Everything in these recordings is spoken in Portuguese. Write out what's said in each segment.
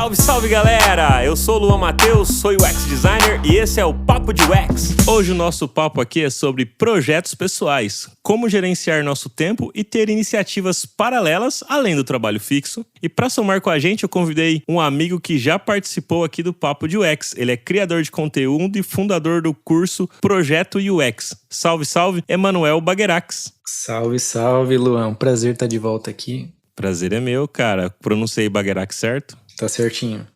Salve, salve galera! Eu sou o Luan Matheus, sou UX Designer e esse é o Papo de UX. Hoje o nosso papo aqui é sobre projetos pessoais, como gerenciar nosso tempo e ter iniciativas paralelas além do trabalho fixo. E para somar com a gente, eu convidei um amigo que já participou aqui do Papo de UX. Ele é criador de conteúdo e fundador do curso Projeto UX. Salve, salve, Emanuel Baguerax. Salve, salve, Luan. Prazer estar de volta aqui. Prazer é meu, cara. Pronunciei Baguerax certo? Tá certinho.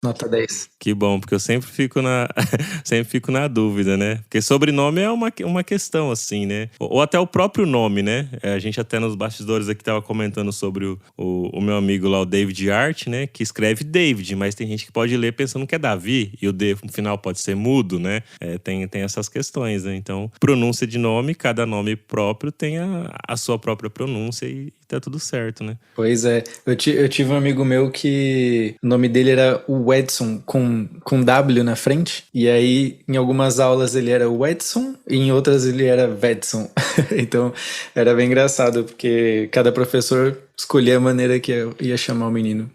Nota 10. Que bom, porque eu sempre fico na dúvida, né? Porque sobrenome é uma questão, assim, né? Ou até o próprio nome, né? A gente até nos bastidores aqui tava comentando sobre o meu amigo lá, o David Art, né? Que escreve David, mas tem gente que pode ler pensando que é Davi, e o D no final pode ser mudo, né? Tem essas questões, né? Então, pronúncia de nome, cada nome próprio tem a sua própria pronúncia e tá tudo certo, né? Pois é. Eu tive um amigo meu que o nome dele era o Edson, com W na frente. E aí, em algumas aulas ele era o Edson e em outras ele era Vedson. Então, era bem engraçado, porque cada professor escolhia a maneira que ia chamar o menino.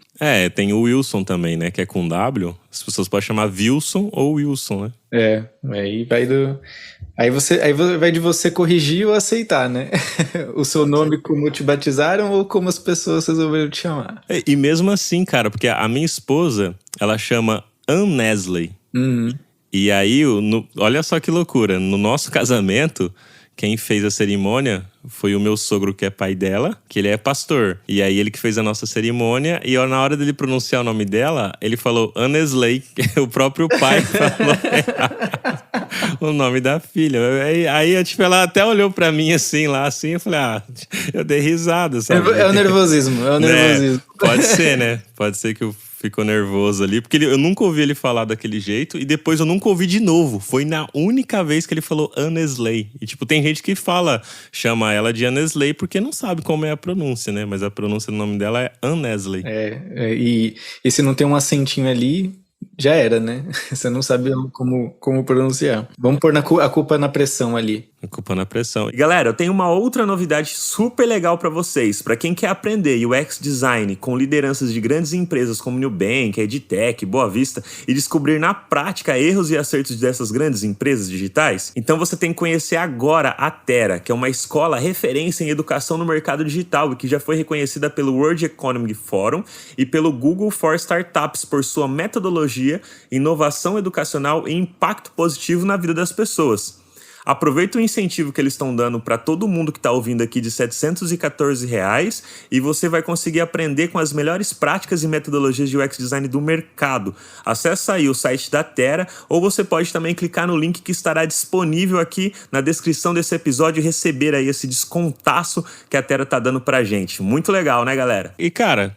Tem o Wilson também, né? Que é com W. As pessoas podem chamar Wilson ou Wilson, né? Aí vai de você corrigir ou aceitar, né? O seu nome como te batizaram ou como as pessoas resolveram te chamar. E mesmo assim, cara, porque a minha esposa, ela chama Ann Nesley. Uhum. E aí, olha só que loucura, no nosso casamento, quem fez a cerimônia foi o meu sogro, que é pai dela, que ele é pastor. E aí ele que fez a nossa cerimônia, e na hora dele pronunciar o nome dela, ele falou Ann Nesley, que o próprio pai falou o nome da filha. Aí tipo, ela até olhou pra mim assim, eu falei, eu dei risada, sabe? É o nervosismo. Pode ser, né? Pode ser que ficou nervoso ali, porque eu nunca ouvi ele falar daquele jeito, e depois eu nunca ouvi de novo. Foi na única vez que ele falou Ann Nesley. E tipo, tem gente que chama ela de Ann Nesley porque não sabe como é a pronúncia, né? Mas a pronúncia do nome dela é Ann Nesley. E se não tem um acentinho ali, já era, né? Você não sabe como pronunciar. Vamos pôr a culpa na pressão ali. A culpa na pressão. E galera, eu tenho uma outra novidade super legal pra vocês. Pra quem quer aprender UX Design com lideranças de grandes empresas como Nubank, EdTech, Boa Vista e descobrir na prática erros e acertos dessas grandes empresas digitais, então você tem que conhecer agora a Terra, que é uma escola referência em educação no mercado digital e que já foi reconhecida pelo World Economic Forum e pelo Google for Startups por sua metodologia, inovação educacional e impacto positivo na vida das pessoas. Aproveita o incentivo que eles estão dando para todo mundo que está ouvindo aqui de R$ 714 e você vai conseguir aprender com as melhores práticas e metodologias de UX Design do mercado. Acesse aí o site da Terra, ou você pode também clicar no link que estará disponível aqui na descrição desse episódio e receber aí esse descontaço que a Terra tá dando pra gente. Muito legal, né, galera? E cara,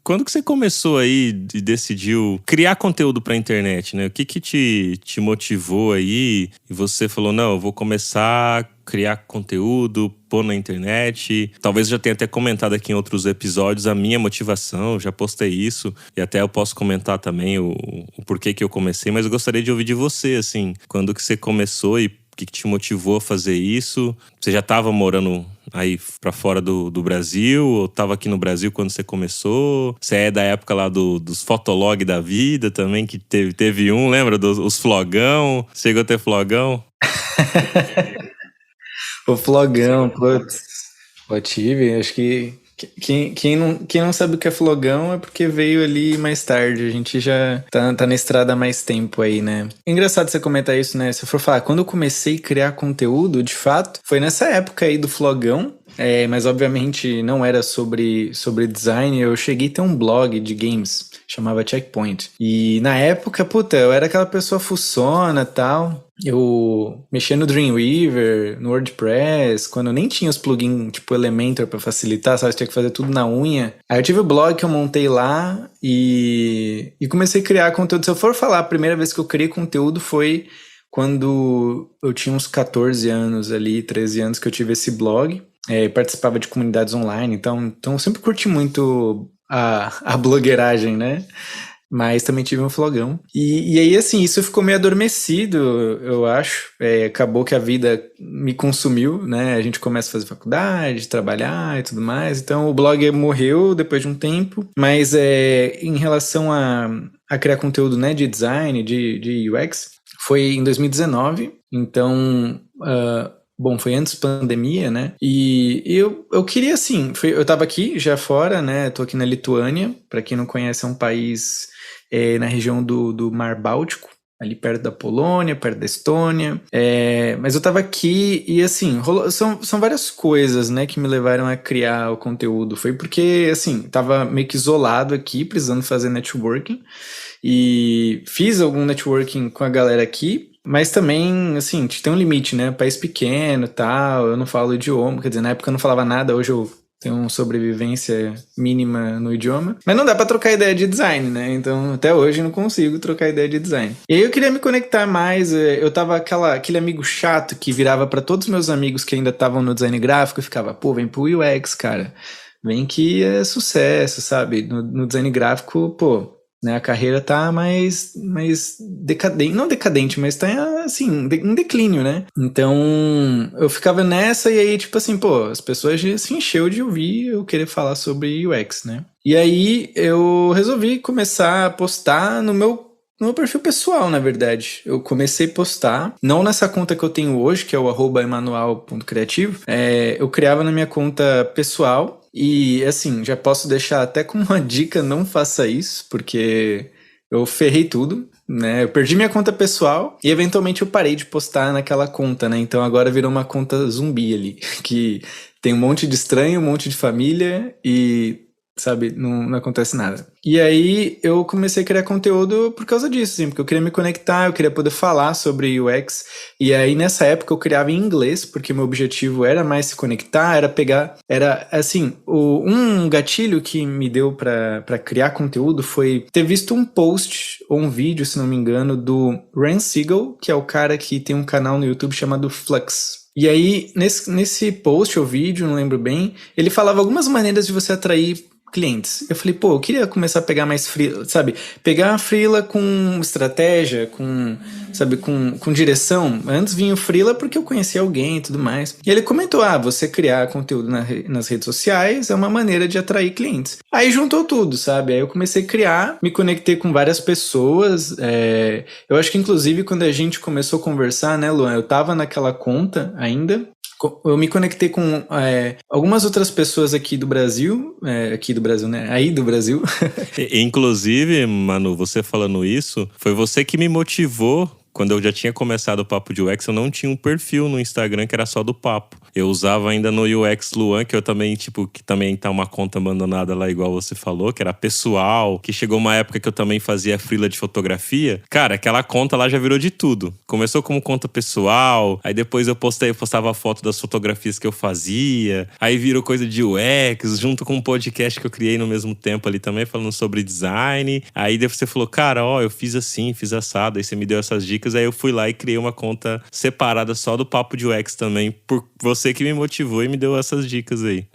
quando que você começou aí e decidiu criar conteúdo pra internet, né? O que te motivou aí e você falou, não, eu vou começar a criar conteúdo, pôr na internet. Talvez eu já tenha até comentado aqui em outros episódios a minha motivação, já postei isso. E até eu posso comentar também o porquê que eu comecei, mas eu gostaria de ouvir de você, assim, quando que você começou e o que te motivou a fazer isso? Você já estava morando aí pra fora do Brasil, ou estava aqui no Brasil quando você começou? Você é da época lá dos fotolog da vida também, que teve lembra? Os flogão? Chegou a ter flogão? O flogão, putz. Eu tive, acho que quem não sabe o que é flogão é porque veio ali mais tarde. A gente já tá na estrada há mais tempo aí, né? É engraçado você comentar isso, né? Se for falar, quando eu comecei a criar conteúdo, de fato, foi nessa época aí do flogão. Mas obviamente não era sobre design. Eu cheguei a ter um blog de games, chamava Checkpoint. E na época, eu era aquela pessoa fuçona e tal. Eu mexia no Dreamweaver, no WordPress, quando eu nem tinha os plugins tipo Elementor pra facilitar, sabe? Você tinha que fazer tudo na unha. Aí eu tive o blog que eu montei lá e comecei a criar conteúdo. Se eu for falar, a primeira vez que eu criei conteúdo foi quando eu tinha uns 14 anos ali, 13 anos que eu tive esse blog. Participava de comunidades online, então eu sempre curti muito a blogueiragem, né? Mas também tive um flogão. E aí, assim, isso ficou meio adormecido, eu acho. Acabou que a vida me consumiu, né? A gente começa a fazer faculdade, trabalhar e tudo mais. Então, o blog morreu depois de um tempo. Mas em relação a criar conteúdo, né, de design, de UX, foi em 2019. Então... Bom, foi antes da pandemia, né? E eu queria, assim, eu tava aqui já fora, né? Tô aqui na Lituânia, pra quem não conhece, é um país na região do Mar Báltico, ali perto da Polônia, perto da Estônia. Mas eu tava aqui e, assim, são várias coisas, né, que me levaram a criar o conteúdo. Foi porque, assim, tava meio que isolado aqui, precisando fazer networking. E fiz algum networking com a galera aqui. Mas também, assim, tem um limite, né? País pequeno e tal, eu não falo idioma, quer dizer, na época eu não falava nada, hoje eu tenho uma sobrevivência mínima no idioma. Mas não dá pra trocar ideia de design, né? Então, até hoje eu não consigo trocar ideia de design. E aí eu queria me conectar mais, eu tava aquele amigo chato que virava pra todos os meus amigos que ainda estavam no design gráfico e ficava, pô, vem pro UX, cara. Vem que é sucesso, sabe? No design gráfico, pô... Né, a carreira tá mais decadente, não decadente, mas tá assim, em declínio, né? Então eu ficava nessa e aí, tipo assim, pô, as pessoas se encheu de ouvir eu querer falar sobre UX, né? E aí eu resolvi começar a postar no meu perfil pessoal, na verdade. Eu comecei a postar, não nessa conta que eu tenho hoje, que é o @emanual.criativo, eu criava na minha conta pessoal. E, assim, já posso deixar até como uma dica, não faça isso, porque eu ferrei tudo, né? Eu perdi minha conta pessoal e, eventualmente, eu parei de postar naquela conta, né? Então, agora virou uma conta zumbi ali, que tem um monte de estranho, um monte de família e... sabe, não acontece nada. E aí eu comecei a criar conteúdo por causa disso, assim, porque eu queria me conectar, eu queria poder falar sobre UX, e aí nessa época eu criava em inglês, porque meu objetivo era mais se conectar, era assim, um gatilho que me deu pra criar conteúdo foi ter visto um post ou um vídeo, se não me engano, do Ren Siegel, que é o cara que tem um canal no YouTube chamado Flux. E aí, nesse post ou vídeo, não lembro bem, ele falava algumas maneiras de você atrair clientes. Eu falei, pô, eu queria começar a pegar mais freela, sabe? Pegar a freela com estratégia, sabe, com direção. Antes vinha o freela porque eu conhecia alguém e tudo mais. E ele comentou, você criar conteúdo nas redes sociais é uma maneira de atrair clientes. Aí juntou tudo, sabe? Aí eu comecei a criar, me conectei com várias pessoas. Eu acho que, inclusive, quando a gente começou a conversar, né, Luan? Eu tava naquela conta ainda. Eu me conectei com algumas outras pessoas aqui do Brasil, né? Aí do Brasil. Inclusive, Manu, você falando isso, foi você que me motivou. Quando eu já tinha começado o Papo de UX, eu não tinha um perfil no Instagram que era só do papo. Eu usava ainda no UX Luan, que eu também, que também tá uma conta abandonada lá, igual você falou, que era pessoal, que chegou uma época que eu também fazia freela de fotografia. Cara, aquela conta lá já virou de tudo. Começou como conta pessoal, aí depois eu postava foto das fotografias que eu fazia, aí virou coisa de UX, junto com um podcast que eu criei no mesmo tempo ali também, falando sobre design. Aí depois você falou, cara, eu fiz assim, fiz assado, aí você me deu essas dicas. Aí eu fui lá e criei uma conta separada só do Papo de UX também, por você que me motivou e me deu essas dicas aí.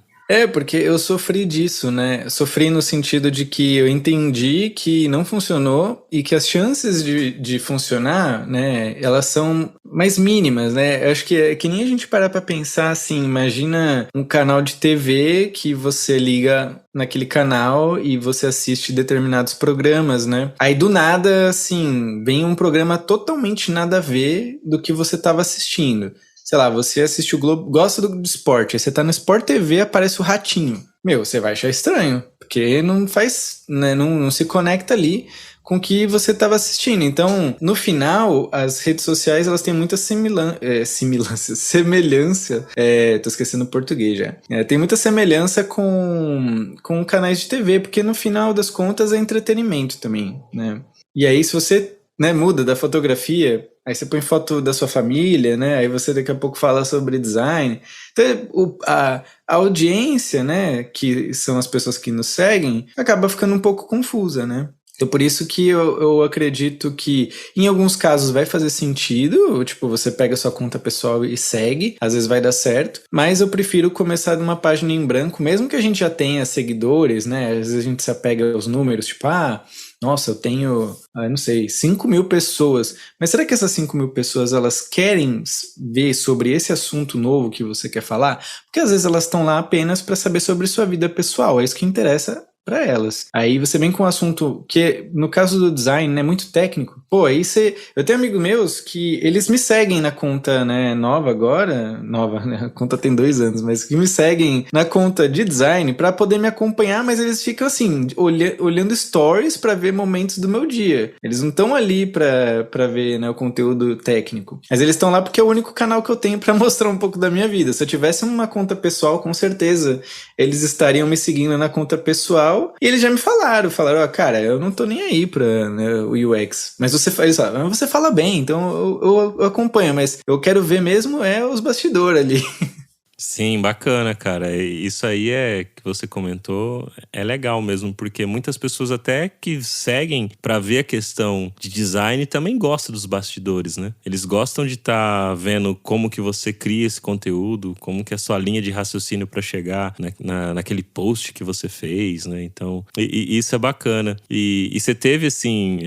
Porque eu sofri disso, né? Sofri no sentido de que eu entendi que não funcionou e que as chances de funcionar, né, elas são mais mínimas, né? Eu acho que é que nem a gente parar pra pensar assim, imagina um canal de TV que você liga naquele canal e você assiste determinados programas, né? Aí do nada, assim, vem um programa totalmente nada a ver do que você estava assistindo. Sei lá, você assiste o Globo, gosta do esporte, aí você tá no Sport TV, aparece o Ratinho. Meu, você vai achar estranho, porque não faz, né, não se conecta ali com o que você estava assistindo. Então, no final, as redes sociais, elas têm muita semelhança, tô esquecendo o português já. Tem muita semelhança com canais de TV, porque no final das contas é entretenimento também, né? E aí, se você, né, muda da fotografia, aí você põe foto da sua família, né? Aí você daqui a pouco fala sobre design. Então, a audiência, né, que são as pessoas que nos seguem, acaba ficando um pouco confusa, né? Então, por isso que eu acredito que em alguns casos vai fazer sentido, tipo, você pega sua conta pessoal e segue, às vezes vai dar certo, mas eu prefiro começar de uma página em branco, mesmo que a gente já tenha seguidores, né? Às vezes a gente se apega aos números, tipo, nossa, eu tenho, não sei, 5.000 pessoas. Mas será que essas 5.000 pessoas, elas querem ver sobre esse assunto novo que você quer falar? Porque às vezes elas estão lá apenas para saber sobre sua vida pessoal, é isso que interessa para elas. Aí você vem com um assunto que, no caso do design, é muito técnico. Pô, aí eu tenho amigos meus que eles me seguem na conta, né, nova agora, né, a conta tem 2 anos, mas que me seguem na conta de design para poder me acompanhar, mas eles ficam assim, olhando stories para ver momentos do meu dia. Eles não estão ali para ver, né, o conteúdo técnico. Mas eles estão lá porque é o único canal que eu tenho para mostrar um pouco da minha vida. Se eu tivesse uma conta pessoal, com certeza eles estariam me seguindo na conta pessoal. E eles já me falaram, cara, eu não tô nem aí pra, né, o UX. Mas você fala bem, então eu acompanho, mas eu quero ver mesmo os bastidores ali. Sim, bacana, cara. Isso aí que você comentou é legal mesmo, porque muitas pessoas até que seguem pra ver a questão de design também gostam dos bastidores, né? Eles gostam de estar vendo como que você cria esse conteúdo, como que é a sua linha de raciocínio pra chegar naquele post que você fez, né? Então, isso é bacana. E você teve, assim,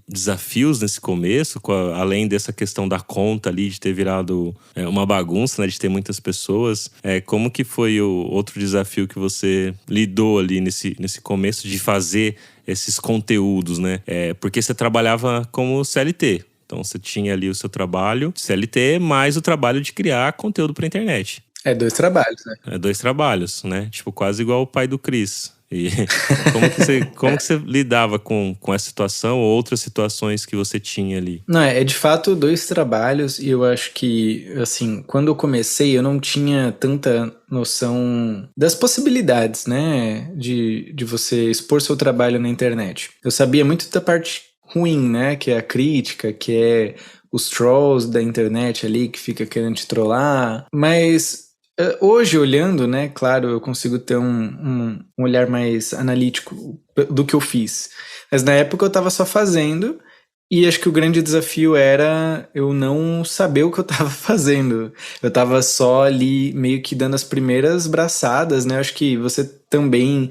desafios nesse começo, além dessa questão da conta ali, de ter virado uma bagunça, né? De ter muitas pessoas. Como que foi o outro desafio que você lidou ali nesse começo de fazer esses conteúdos, né? Porque você trabalhava como CLT. Então você tinha ali o seu trabalho de CLT, mais o trabalho de criar conteúdo pra internet. 2 trabalhos, né? 2 trabalhos, né? Tipo, quase igual o pai do Chris. E como que você lidava com essa situação ou outras situações que você tinha ali? Não, é de fato 2 trabalhos e eu acho que, assim, quando eu comecei eu não tinha tanta noção das possibilidades, né, de você expor seu trabalho na internet. Eu sabia muito da parte ruim, né, que é a crítica, que é os trolls da internet ali que fica querendo te trollar, mas hoje, olhando, né, claro, eu consigo ter um olhar mais analítico do que eu fiz. Mas na época eu estava só fazendo e acho que o grande desafio era eu não saber o que eu estava fazendo. Eu estava só ali meio que dando as primeiras braçadas, né? Acho que você também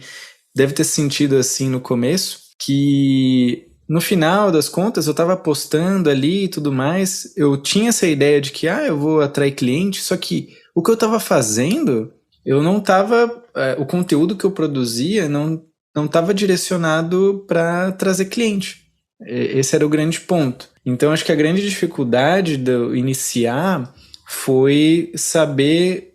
deve ter sentido assim no começo, que no final das contas eu estava postando ali e tudo mais, eu tinha essa ideia de que eu vou atrair cliente, só que o que eu estava fazendo, eu não estava, o conteúdo que eu produzia não estava direcionado para trazer cliente. Esse era o grande ponto. Então acho que a grande dificuldade de eu iniciar foi saber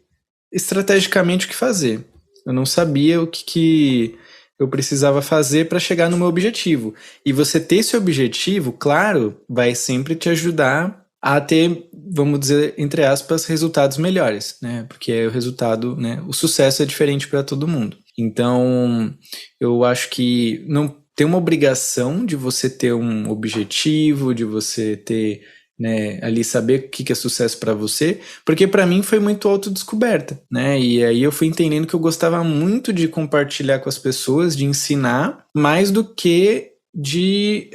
estrategicamente o que fazer. Eu não sabia o que eu precisava fazer para chegar no meu objetivo. E você ter esse objetivo, claro, vai sempre te ajudar a ter, vamos dizer, entre aspas, resultados melhores, né? Porque o resultado, né? O sucesso é diferente para todo mundo. Então, eu acho que não tem uma obrigação de você ter um objetivo, de você ter, né, ali saber o que é sucesso para você, porque para mim foi muito autodescoberta, né? E aí eu fui entendendo que eu gostava muito de compartilhar com as pessoas, de ensinar, mais do que de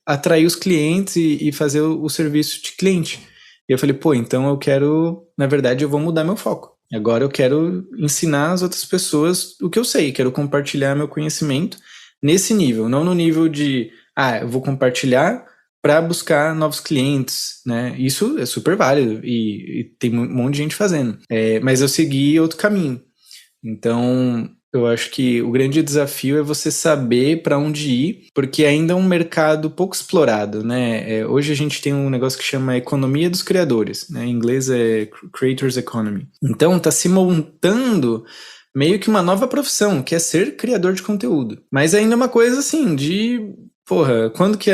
atrair os clientes e fazer o serviço de cliente. E eu falei, então eu quero, na verdade, eu vou mudar meu foco. Agora eu quero ensinar as outras pessoas o que eu sei, quero compartilhar meu conhecimento nesse nível, não no nível de, eu vou compartilhar para buscar novos clientes, né? Isso é super válido e tem um monte de gente fazendo. Mas eu segui outro caminho. Então, eu acho que o grande desafio é você saber para onde ir, porque ainda é um mercado pouco explorado, né? Hoje a gente tem um negócio que chama economia dos criadores, né? Em inglês é Creators Economy. Então, tá se montando meio que uma nova profissão, que é ser criador de conteúdo. Mas ainda é uma coisa assim de... quando que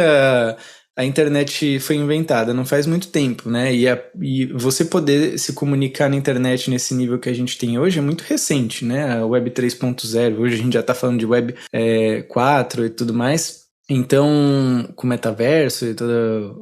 a internet foi inventada? Não faz muito tempo, né? E você poder se comunicar na internet nesse nível que a gente tem hoje é muito recente, né? A Web 3.0, hoje a gente já tá falando de Web 4 e tudo mais. Então, com o metaverso e todo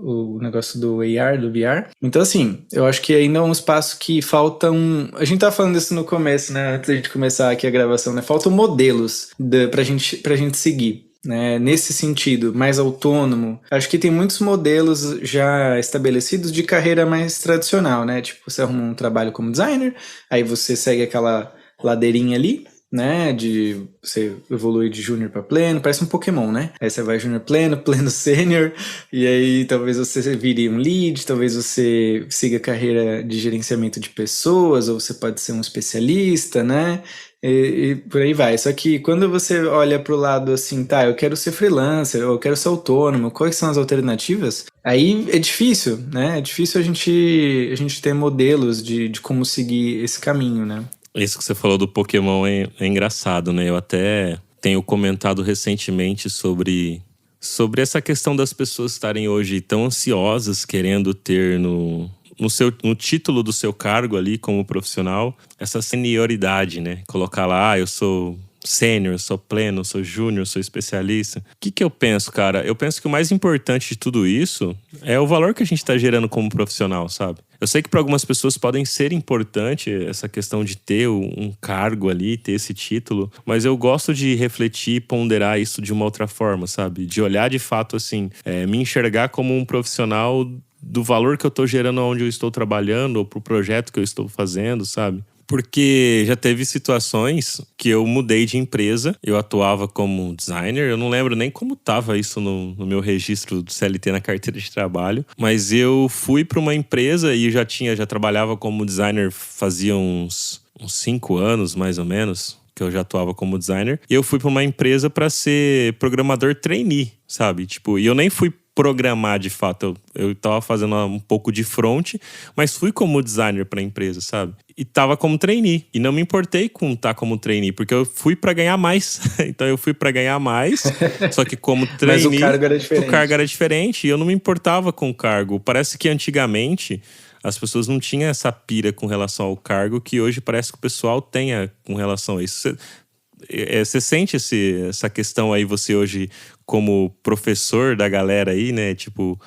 o negócio do AR, do VR. Então, assim, eu acho que ainda é um espaço que falta A gente tava falando isso no começo, né? Antes da gente começar aqui a gravação, né? Faltam modelos pra gente seguir. né, nesse sentido, mais autônomo. Acho que tem muitos modelos já estabelecidos de carreira mais tradicional, né? Tipo, você arruma um trabalho como designer, aí você segue aquela ladeirinha ali, né? De você evolui de júnior para pleno, parece um Pokémon, né? Aí você vai júnior pleno, pleno sênior, e aí talvez você vire um lead, talvez você siga a carreira de gerenciamento de pessoas, ou você pode ser um especialista, né? E por aí vai. Só que quando você olha pro lado assim, tá, eu quero ser freelancer, ou eu quero ser autônomo, quais são as alternativas? Aí é difícil, né? É difícil a gente ter modelos de como seguir esse caminho, né? Isso que você falou do Pokémon é engraçado, né? Eu até tenho comentado recentemente sobre essa questão das pessoas estarem hoje tão ansiosas, querendo ter no título do seu cargo ali como profissional, essa senioridade, né? Colocar lá, eu sou sênior, sou pleno, sou júnior, sou especialista. O que eu penso, cara? Eu penso que o mais importante de tudo isso é o valor que a gente tá gerando como profissional, sabe? Eu sei que para algumas pessoas podem ser importante essa questão de ter um cargo ali, ter esse título, mas eu gosto de refletir e ponderar isso de uma outra forma, sabe? De olhar de fato assim, me enxergar como um profissional do valor que eu tô gerando onde eu estou trabalhando ou pro projeto que eu estou fazendo, sabe? Porque já teve situações que eu mudei de empresa, eu atuava como designer, eu não lembro nem como estava isso no meu registro do CLT na carteira de trabalho, mas eu fui para uma empresa e já trabalhava como designer fazia uns 5 anos, mais ou menos, que eu já atuava como designer, e eu fui para uma empresa para ser programador trainee, sabe? Tipo, e eu nem fui programar de fato, eu tava fazendo um pouco de front, mas fui como designer pra empresa, sabe? E tava como trainee, e não me importei com estar como trainee, porque eu fui pra ganhar mais. Então eu fui pra ganhar mais, só que como trainee, mas o cargo era diferente, e eu não me importava com o cargo. Parece que antigamente as pessoas não tinham essa pira com relação ao cargo que hoje parece que o pessoal tenha com relação a isso. Você sente essa questão aí, você hoje como professor da galera aí, né? Tipo,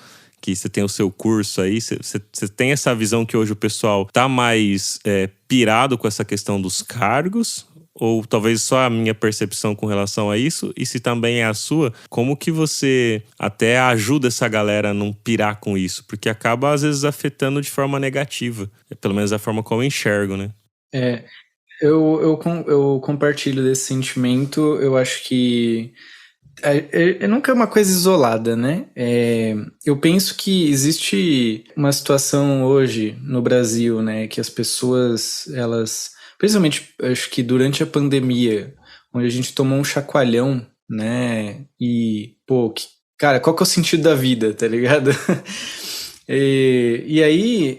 que você tem o seu curso aí, você tem essa visão que hoje o pessoal tá mais pirado com essa questão dos cargos? Ou talvez só a minha percepção com relação a isso? E se também é a sua, como que você até ajuda essa galera a não pirar com isso? Porque acaba, às vezes, afetando de forma negativa. Pelo menos a forma como eu enxergo, né? Eu compartilho desse sentimento. Eu acho que nunca é uma coisa isolada, né? Eu penso que existe uma situação hoje no Brasil, né? Que as pessoas, elas... Principalmente, acho que durante a pandemia, onde a gente tomou um chacoalhão, né? E, pô, cara, qual que é o sentido da vida, tá ligado? E aí,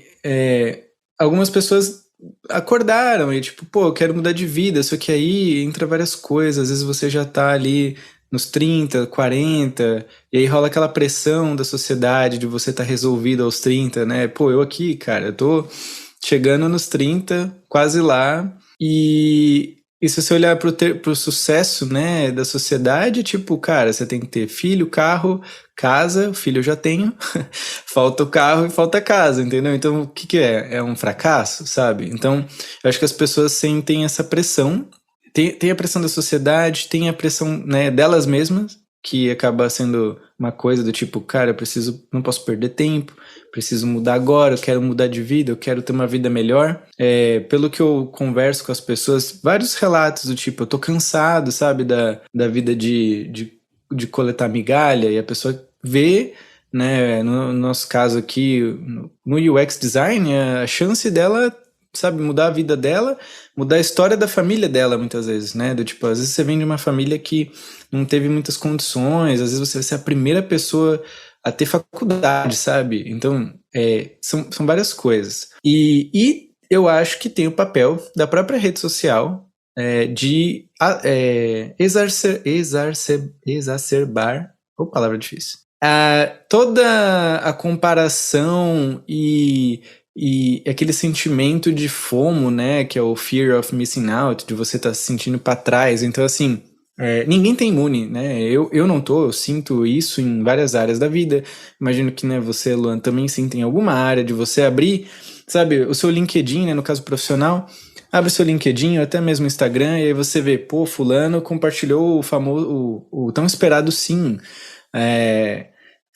algumas pessoas acordaram e tipo, pô, eu quero mudar de vida, só que aí entra várias coisas, às vezes você já tá ali nos 30, 40, e aí rola aquela pressão da sociedade de você tá resolvido aos 30, né? Pô, eu aqui, cara, eu tô chegando nos 30, quase lá, e se você olhar pro sucesso, né, da sociedade, tipo, cara, você tem que ter filho, carro, casa, filho eu já tenho, falta o carro e falta a casa, entendeu? Então, o que é? É um fracasso, sabe? Então, eu acho que as pessoas sentem essa pressão, tem a pressão da sociedade, tem a pressão, né, delas mesmas, que acaba sendo uma coisa do tipo, cara, não posso perder tempo, preciso mudar agora, eu quero mudar de vida, eu quero ter uma vida melhor. Pelo que eu converso com as pessoas, vários relatos do tipo, eu tô cansado, sabe, da vida de coletar migalha, e a pessoa vê, né, no nosso caso aqui, no UX design, a chance dela, sabe, mudar a vida dela, mudar a história da família dela, muitas vezes, né, do tipo, às vezes você vem de uma família que não teve muitas condições, às vezes você vai ser a primeira pessoa a ter faculdade, sabe? Então, são várias coisas. E eu acho que tem o papel da própria rede social de exacerbar, palavra difícil, toda a comparação e aquele sentimento de FOMO, né, que é o Fear of Missing Out, de você estar se sentindo para trás. Então, assim, ninguém tem imune, né? Eu não eu sinto isso em várias áreas da vida. Imagino que, né, você, Luan, também sinta em alguma área de você abrir, sabe, o seu LinkedIn, né, no caso profissional, abre seu LinkedIn ou até mesmo Instagram, e aí você vê, pô, fulano compartilhou o famoso, o tão esperado sim.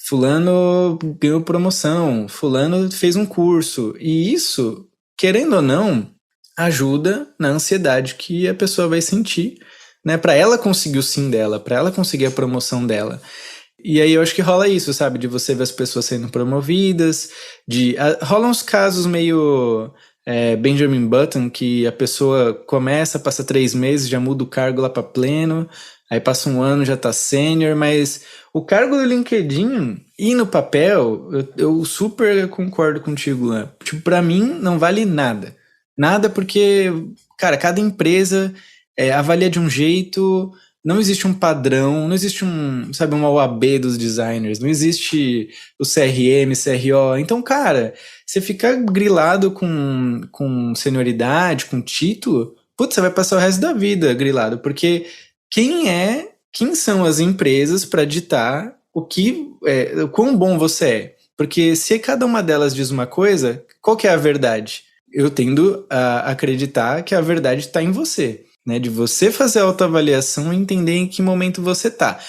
Fulano ganhou promoção, fulano fez um curso. E isso, querendo ou não, ajuda na ansiedade que a pessoa vai sentir, né? Para ela conseguir o sim dela, para ela conseguir a promoção dela. E aí eu acho que rola isso, sabe? De você ver as pessoas sendo promovidas, rolam uns casos meio Benjamin Button, que a pessoa começa, passa 3 meses, já muda o cargo lá para pleno, aí passa 1 ano, já tá sênior, mas o cargo do LinkedIn e no papel, eu super concordo contigo, Lan. Tipo, pra mim não vale nada. Nada porque, cara, cada empresa avalia de um jeito. Não existe um padrão, não existe uma OAB dos designers, não existe o CRM, CRO. Então, cara, você fica grilado com senioridade, com título, putz, você vai passar o resto da vida grilado, porque quem são as empresas para ditar o quão bom você é? Porque se cada uma delas diz uma coisa, qual que é a verdade? Eu tendo a acreditar que a verdade está em você. Né, de você fazer a autoavaliação e entender em que momento você tá.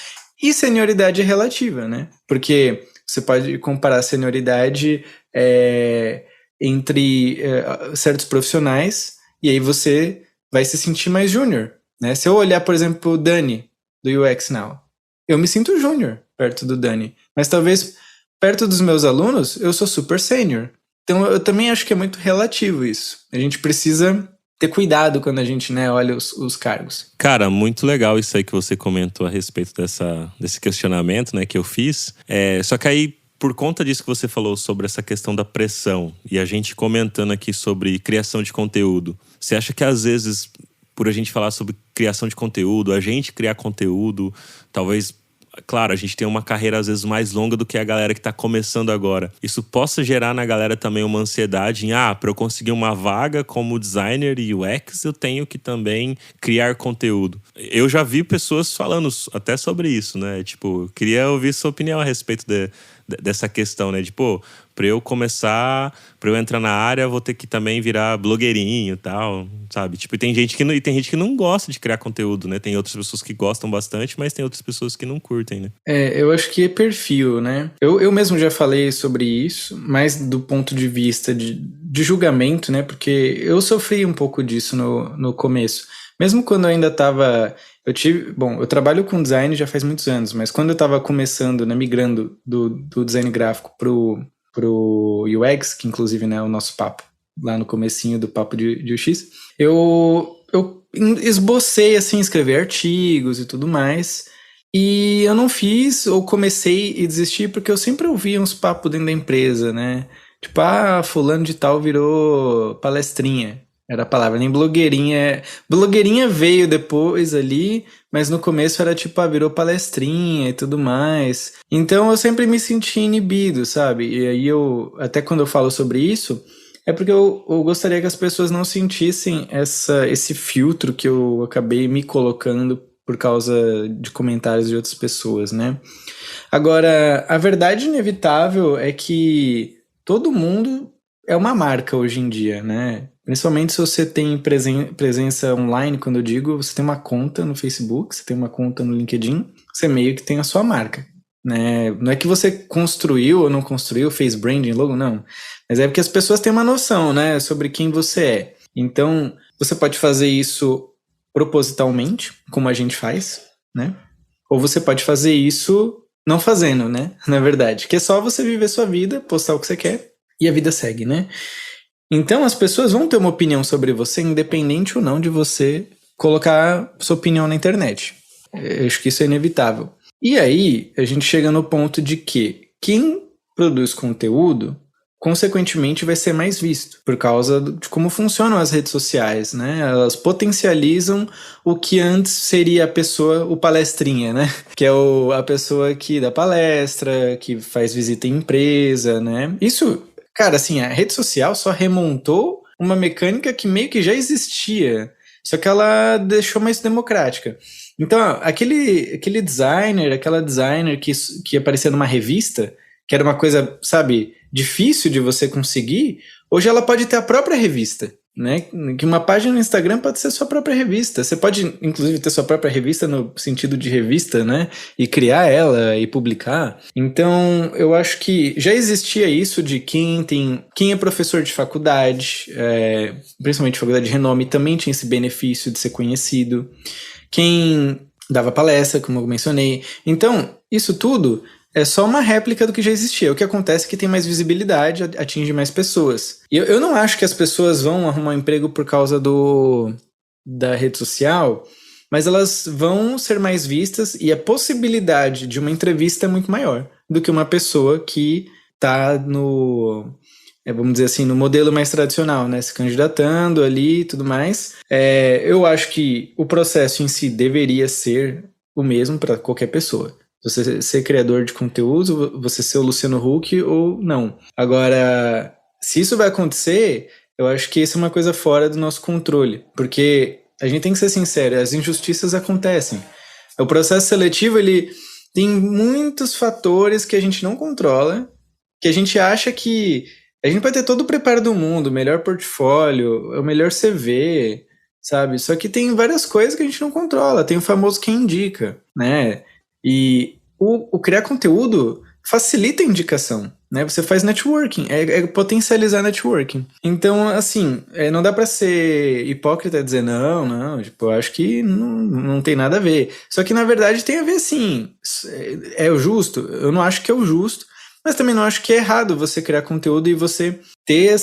E senioridade é relativa, né? Porque você pode comparar a senioridade entre certos profissionais e aí você vai se sentir mais júnior, né? Se eu olhar, por exemplo, o Dani, do UX Now, eu me sinto júnior perto do Dani. Mas talvez perto dos meus alunos, eu sou super sênior. Então eu também acho que é muito relativo isso. A gente precisa ter cuidado quando a gente, né, olha os cargos. Cara, muito legal isso aí que você comentou a respeito desse questionamento, né, que eu fiz. Só que aí, por conta disso que você falou sobre essa questão da pressão e a gente comentando aqui sobre criação de conteúdo, você acha que às vezes, por a gente falar sobre criação de conteúdo, a gente criar conteúdo, talvez... Claro, a gente tem uma carreira às vezes mais longa do que a galera que tá começando agora. Isso possa gerar na galera também uma ansiedade em, para eu conseguir uma vaga como designer e UX, eu tenho que também criar conteúdo. Eu já vi pessoas falando até sobre isso, né? Tipo, queria ouvir sua opinião a respeito dessa questão, né? De, pra eu começar, pra eu entrar na área, eu vou ter que também virar blogueirinho e tal, sabe? Tipo, e tem gente que não gosta de criar conteúdo, né? Tem outras pessoas que gostam bastante, mas tem outras pessoas que não curtem, né? Eu acho que é perfil, né? Eu mesmo já falei sobre isso, mas do ponto de vista de julgamento, né? Porque eu sofri um pouco disso no começo. Mesmo quando eu ainda tava... eu trabalho com design já faz muitos anos, mas quando eu tava começando, né, migrando do design gráfico pro UX, que inclusive, né, é o nosso papo, lá no comecinho do papo de UX, eu esbocei, assim, escrever artigos e tudo mais, e eu não fiz, ou comecei e desisti, porque eu sempre ouvia uns papos dentro da empresa, né, tipo, fulano de tal virou palestrinha. Era a palavra, nem blogueirinha. Blogueirinha veio depois ali, mas no começo era tipo, virou palestrinha e tudo mais. Então eu sempre me senti inibido, sabe? E aí até quando eu falo sobre isso, é porque eu gostaria que as pessoas não sentissem esse filtro que eu acabei me colocando por causa de comentários de outras pessoas, né? Agora, a verdade inevitável é que todo mundo é uma marca hoje em dia, né? Principalmente se você tem presença online, quando eu digo, você tem uma conta no Facebook, você tem uma conta no LinkedIn, você meio que tem a sua marca, né? Não é que você construiu ou não construiu, fez branding, logo, não. Mas é porque as pessoas têm uma noção, né, sobre quem você é. Então, você pode fazer isso propositalmente, como a gente faz, né? Ou você pode fazer isso não fazendo, né? Na verdade, que é só você viver sua vida, postar o que você quer e a vida segue, né? Então as pessoas vão ter uma opinião sobre você, independente ou não de você colocar sua opinião na internet. Eu acho que isso é inevitável. E aí a gente chega no ponto de que quem produz conteúdo, consequentemente, vai ser mais visto, por causa de como funcionam as redes sociais, né? Elas potencializam o que antes seria a pessoa, o palestrinha, né? Que é a pessoa que dá palestra, que faz visita em empresa, né? Isso... Cara, assim, a rede social só remontou uma mecânica que meio que já existia, só que ela deixou mais democrática. Então, aquele designer, aquela designer que aparecia numa revista, que era uma coisa, sabe, difícil de você conseguir, hoje ela pode ter a própria revista. né? Que uma página no Instagram pode ser sua própria revista. Você pode, inclusive, ter sua própria revista no sentido de revista, né? E criar ela e publicar. Então, eu acho que já existia isso de quem é professor de faculdade, principalmente faculdade de renome, também tinha esse benefício de ser conhecido. Quem dava palestra, como eu mencionei. Então, isso tudo é só uma réplica do que já existia. O que acontece é que tem mais visibilidade, atinge mais pessoas. E eu não acho que as pessoas vão arrumar um emprego por causa da rede social, mas elas vão ser mais vistas e a possibilidade de uma entrevista é muito maior do que uma pessoa que está vamos dizer assim, no modelo mais tradicional, né? Se candidatando ali e tudo mais. Eu acho que o processo em si deveria ser o mesmo para qualquer pessoa. Você ser criador de conteúdo, você ser o Luciano Huck ou não. Agora, se isso vai acontecer, eu acho que isso é uma coisa fora do nosso controle, porque a gente tem que ser sincero, as injustiças acontecem. O processo seletivo, ele tem muitos fatores que a gente não controla, que a gente acha que a gente pode ter todo o preparo do mundo, o melhor portfólio, o melhor CV, sabe? Só que tem várias coisas que a gente não controla. Tem o famoso quem indica, né? E o criar conteúdo facilita a indicação, né? Você faz networking, é potencializar networking. Então, assim, não dá pra ser hipócrita e dizer não, tipo, eu acho que não tem nada a ver. Só que, na verdade, tem a ver, sim. É o justo? Eu não acho que é o justo, mas também não acho que é errado você criar conteúdo e você ter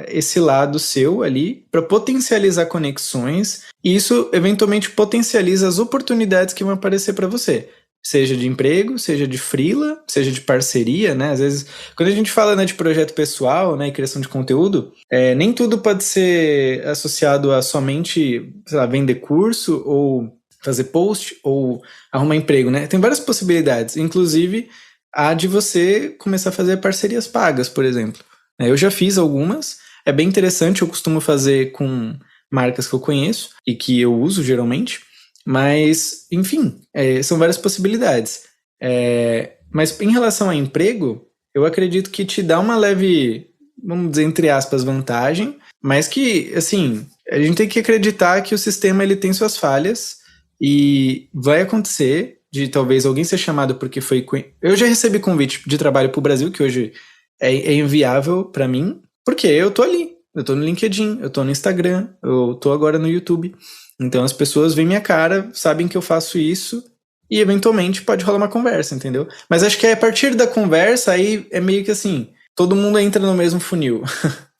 esse lado seu ali para potencializar conexões, e isso eventualmente potencializa as oportunidades que vão aparecer para você. Seja de emprego, seja de freela, seja de parceria, né? Às vezes, quando a gente fala, né, de projeto pessoal, né, e criação de conteúdo, nem tudo pode ser associado a somente, sei lá, vender curso ou fazer post ou arrumar emprego, né? Tem várias possibilidades, inclusive a de você começar a fazer parcerias pagas, por exemplo. Eu já fiz algumas, é bem interessante, eu costumo fazer com marcas que eu conheço e que eu uso geralmente, mas, enfim, são várias possibilidades. Mas em relação a emprego, eu acredito que te dá uma leve, vamos dizer, entre aspas, vantagem, mas que, assim, a gente tem que acreditar que o sistema ele tem suas falhas e vai acontecer de talvez alguém ser chamado porque foi... Eu já recebi convite de trabalho pro Brasil, que hoje é inviável para mim, porque eu tô ali, eu tô no LinkedIn, eu tô no Instagram, eu tô agora no YouTube. Então as pessoas veem minha cara, sabem que eu faço isso e eventualmente pode rolar uma conversa, entendeu? Mas acho que a partir da conversa aí é meio que assim, todo mundo entra no mesmo funil.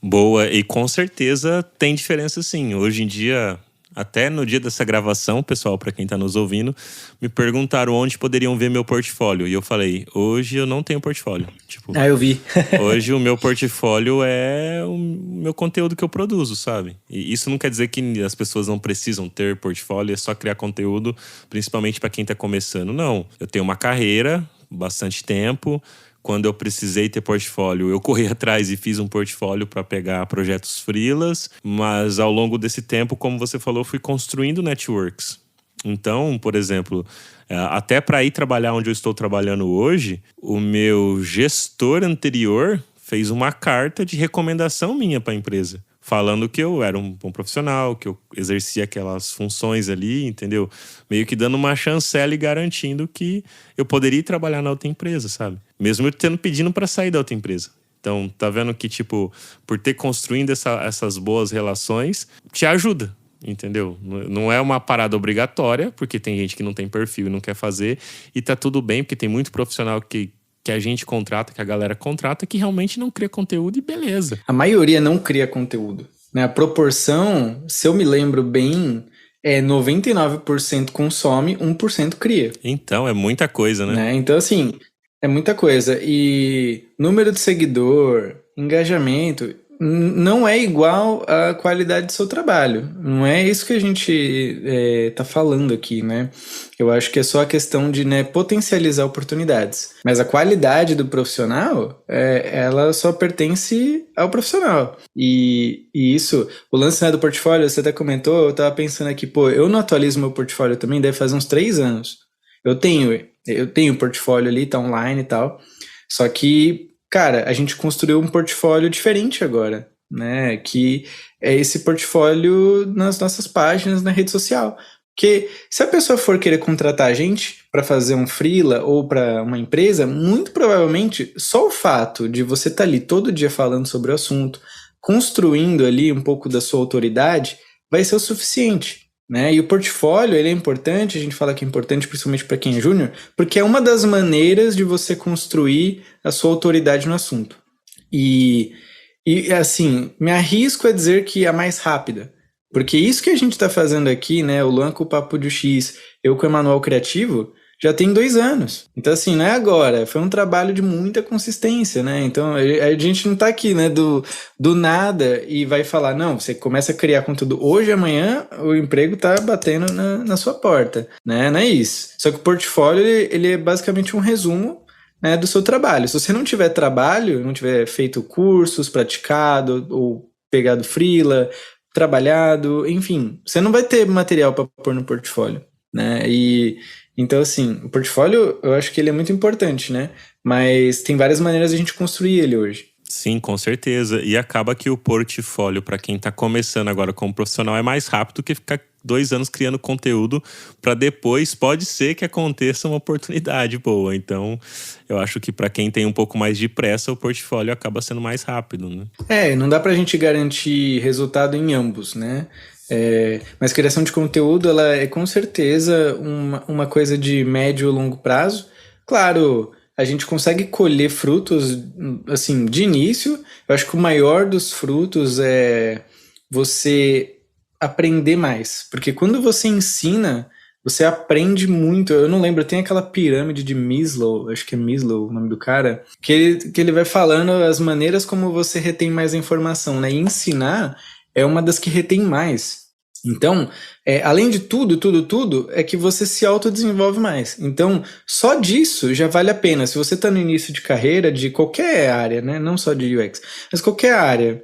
Boa, e com certeza tem diferença sim. Hoje em dia, até no dia dessa gravação, pessoal, para quem tá nos ouvindo, me perguntaram onde poderiam ver meu portfólio. E eu falei, hoje eu não tenho portfólio. Tipo, eu vi. Hoje o meu portfólio é o meu conteúdo que eu produzo, sabe? E isso não quer dizer que as pessoas não precisam ter portfólio, é só criar conteúdo, principalmente para quem tá começando. Não, eu tenho uma carreira, bastante tempo. Quando eu precisei ter portfólio, eu corri atrás e fiz um portfólio para pegar projetos freelas, mas ao longo desse tempo, como você falou, fui construindo networks. Então, por exemplo, até para ir trabalhar onde eu estou trabalhando hoje, o meu gestor anterior fez uma carta de recomendação minha para a empresa, falando que eu era um bom profissional, que eu exercia aquelas funções ali, entendeu? Meio que dando uma chancela e garantindo que eu poderia ir trabalhar na outra empresa, sabe? Mesmo eu tendo pedindo para sair da outra empresa. Então, tá vendo que, tipo, por ter construindo essas boas relações, te ajuda, entendeu? Não é uma parada obrigatória, porque tem gente que não tem perfil e não quer fazer, e tá tudo bem, porque tem muito profissional que a gente contrata, que a galera contrata, que realmente não cria conteúdo e beleza. A maioria não cria conteúdo, né? A proporção, se eu me lembro bem, 99% consome, 1% cria. Então, é muita coisa, né? Então, assim, é muita coisa. E número de seguidor, engajamento, não é igual à qualidade do seu trabalho. Não é isso que a gente tá falando aqui, né? Eu acho que é só a questão de, né, potencializar oportunidades. Mas a qualidade do profissional, ela só pertence ao profissional. E isso, o lance, né, do portfólio, você até comentou, eu tava pensando aqui, eu não atualizo meu portfólio também, deve fazer uns 3 anos. Eu tenho portfólio ali, tá online e tal. Só que, cara, a gente construiu um portfólio diferente agora, né? Que é esse portfólio nas nossas páginas, na rede social. Porque se a pessoa for querer contratar a gente para fazer um freela ou para uma empresa, muito provavelmente só o fato de você estar ali todo dia falando sobre o assunto, construindo ali um pouco da sua autoridade, vai ser o suficiente, né? E o portfólio, ele é importante, a gente fala que é importante principalmente para quem é júnior, porque é uma das maneiras de você construir a sua autoridade no assunto. E assim, me arrisco a dizer que é a mais rápida. Porque isso que a gente está fazendo aqui, né? O Luan com o Papo de X, eu com o Emanuel Criativo, já tem 2 anos. Então, assim, não é agora. Foi um trabalho de muita consistência, né? Então, a gente não tá aqui, né? Do nada e vai falar, não, você começa a criar conteúdo hoje e amanhã, o emprego tá batendo na sua porta, né? Não é isso. Só que o portfólio, ele é basicamente um resumo, né, do seu trabalho. Se você não tiver trabalho, não tiver feito cursos, praticado ou pegado freela, trabalhado, enfim, você não vai ter material para pôr no portfólio, né? E então, assim, o portfólio, eu acho que ele é muito importante, né? Mas tem várias maneiras de a gente construir ele hoje. Sim, com certeza. E acaba que o portfólio, para quem tá começando agora como profissional, é mais rápido que ficar 2 anos criando conteúdo para depois pode ser que aconteça uma oportunidade boa. Então, eu acho que para quem tem um pouco mais de pressa, o portfólio acaba sendo mais rápido, né? Não dá pra gente garantir resultado em ambos, né? Mas criação de conteúdo, ela é com certeza uma coisa de médio e longo prazo. Claro, a gente consegue colher frutos, assim, de início. Eu acho que o maior dos frutos é você aprender mais. Porque quando você ensina, você aprende muito. Eu não lembro, tem aquela pirâmide de Maslow, acho que é Maslow o nome do cara, que ele vai falando as maneiras como você retém mais informação, né? E ensinar é uma das que retém mais. Então, além de tudo, é que você se autodesenvolve mais. Então, só disso já vale a pena. Se você está no início de carreira, de qualquer área, né? Não só de UX, mas qualquer área,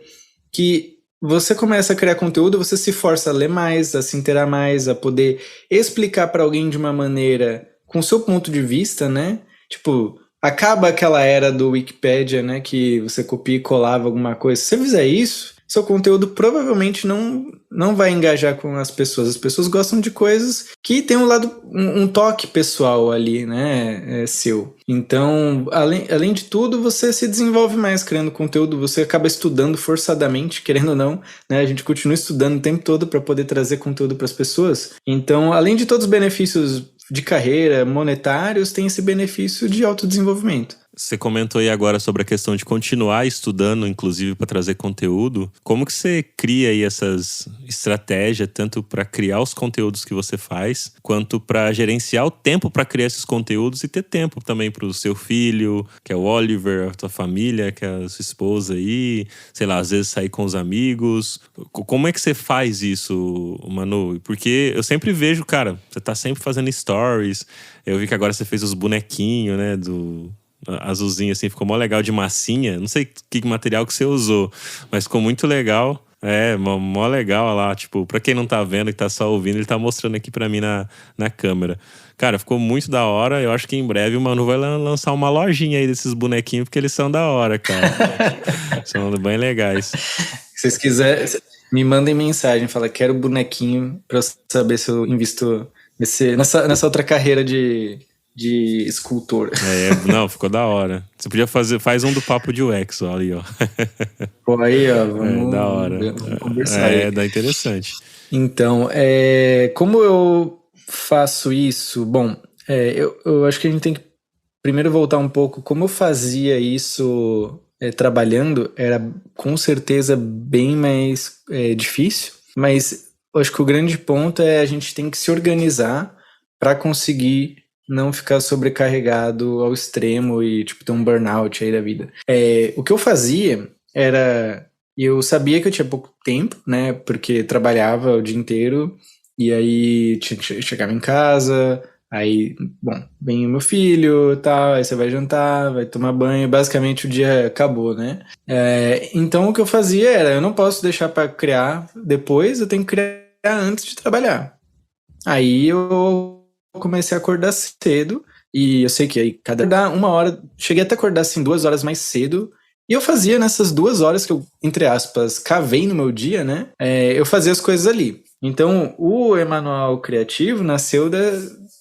que você começa a criar conteúdo, você se força a ler mais, a se inteirar mais, a poder explicar para alguém de uma maneira com o seu ponto de vista, né? Tipo, acaba aquela era do Wikipedia, né? Que você copia e colava alguma coisa. Se você fizer isso, seu conteúdo provavelmente não vai engajar com as pessoas. As pessoas gostam de coisas que tem um toque pessoal ali, né, seu. Então, além de tudo, você se desenvolve mais criando conteúdo, você acaba estudando forçadamente, querendo ou não, né, a gente continua estudando o tempo todo para poder trazer conteúdo para as pessoas. Então, além de todos os benefícios de carreira, monetários, tem esse benefício de autodesenvolvimento. Você comentou aí agora sobre a questão de continuar estudando, inclusive para trazer conteúdo. Como que você cria aí essas estratégias, tanto para criar os conteúdos que você faz, quanto para gerenciar o tempo para criar esses conteúdos e ter tempo também para o seu filho, que é o Oliver, a tua família, que é a sua esposa aí, sei lá, às vezes sair com os amigos. Como é que você faz isso, Manu? Porque eu sempre vejo, cara, você tá sempre fazendo stories. Eu vi que agora você fez os bonequinhos, né, do azulzinho assim, ficou mó legal de massinha. Não sei que material que você usou, mas ficou muito legal. Mó legal lá, tipo, pra quem não tá vendo, que tá só ouvindo, ele tá mostrando aqui pra mim na câmera. Cara, ficou muito da hora. Eu acho que em breve o Manu vai lançar uma lojinha aí desses bonequinhos, porque eles são da hora, cara. São bem legais. Se vocês quiserem, me mandem mensagem, fala, quero bonequinho pra eu saber se eu invisto nessa outra carreira de escultor. Não, ficou da hora. Você podia faz um do Papo de UX, ó, ali, ó. Pô, aí, ó, vamos, da hora. Vamos conversar aí. Dá interessante. Então, como eu faço isso? Bom, eu acho que a gente tem que primeiro voltar um pouco. Como eu fazia isso trabalhando, era com certeza bem mais difícil, mas eu acho que o grande ponto é a gente tem que se organizar para conseguir não ficar sobrecarregado ao extremo e, tipo, ter um burnout aí da vida. O que eu fazia era... Eu sabia que eu tinha pouco tempo, né? Porque trabalhava o dia inteiro e aí chegava em casa, aí, bom, vem o meu filho e tal, aí você vai jantar, vai tomar banho, basicamente o dia acabou, né? Então o que eu fazia era, eu não posso deixar para criar depois, eu tenho que criar antes de trabalhar. Aí eu comecei a acordar cedo, e eu sei que aí cada 1 hora, cheguei até a acordar assim 2 horas mais cedo, E eu fazia nessas 2 horas que eu, entre aspas, cavei no meu dia, né? Eu fazia as coisas ali. Então, o Emanual Criativo nasceu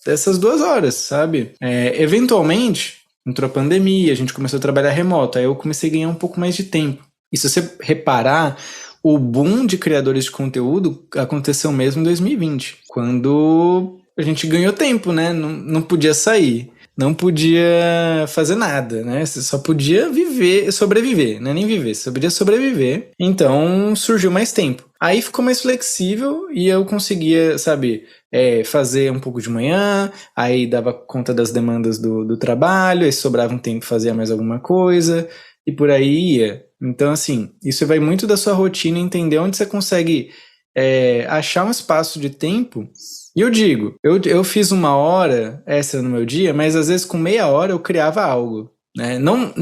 dessas 2 horas, sabe? Eventualmente, entrou a pandemia, a gente começou a trabalhar remoto, aí eu comecei a ganhar um pouco mais de tempo. E se você reparar, o boom de criadores de conteúdo aconteceu mesmo em 2020, quando a gente ganhou tempo, né? Não podia sair, não podia fazer nada, né? Você só podia sobreviver, né? Nem viver, você só podia sobreviver. Então surgiu mais tempo. Aí ficou mais flexível e eu conseguia, sabe, fazer um pouco de manhã, aí dava conta das demandas do trabalho, aí sobrava um tempo fazia mais alguma coisa e por aí ia. Então, assim, isso vai muito da sua rotina, entender onde você consegue achar um espaço de tempo. E eu digo, eu fiz 1 hora extra no meu dia, mas às vezes com meia hora eu criava algo, né? Não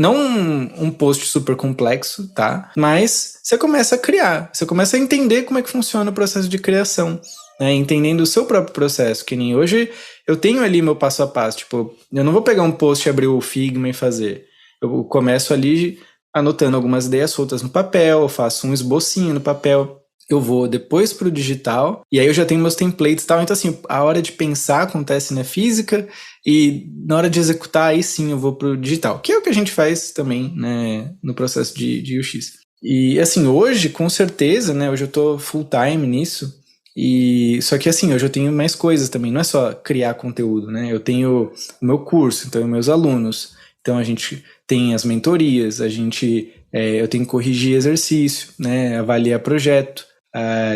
um post super complexo, tá? Mas você começa a criar, você começa a entender como é que funciona o processo de criação, né? Entendendo o seu próprio processo, que nem hoje eu tenho ali meu passo a passo, tipo, eu não vou pegar um post, abrir o Figma e fazer. Eu começo ali anotando algumas ideias soltas no papel, eu faço um esbocinho no papel, eu vou depois pro digital, e aí eu já tenho meus templates e tal, então assim, a hora de pensar acontece na física, e na hora de executar, aí sim eu vou pro digital, que é o que a gente faz também, né, no processo de UX. E assim, hoje, com certeza, né, hoje eu tô full time nisso, e só que assim, hoje eu tenho mais coisas também, não é só criar conteúdo, né, eu tenho o meu curso, então meus alunos, então a gente tem as mentorias, eu tenho que corrigir exercício, né, avaliar projeto,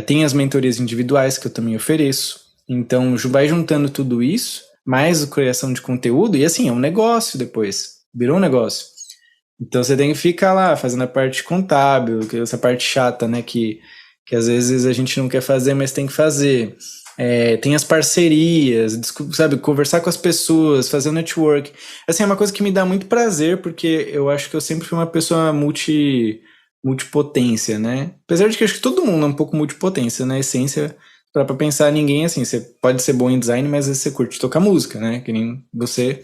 tem as mentorias individuais que eu também ofereço. Então, vai juntando tudo isso, mais a criação de conteúdo, e assim, é um negócio depois, virou um negócio. Então, você tem que ficar lá fazendo a parte contábil, essa parte chata, né, que às vezes a gente não quer fazer, mas tem que fazer. Tem as parcerias, sabe, conversar com as pessoas, fazer o network. Assim, é uma coisa que me dá muito prazer, porque eu acho que eu sempre fui uma pessoa multipotência, né? Apesar de que eu acho que todo mundo é um pouco multipotência, na essência, pra pensar ninguém assim, você pode ser bom em design, mas às vezes você curte tocar música, né? Que nem você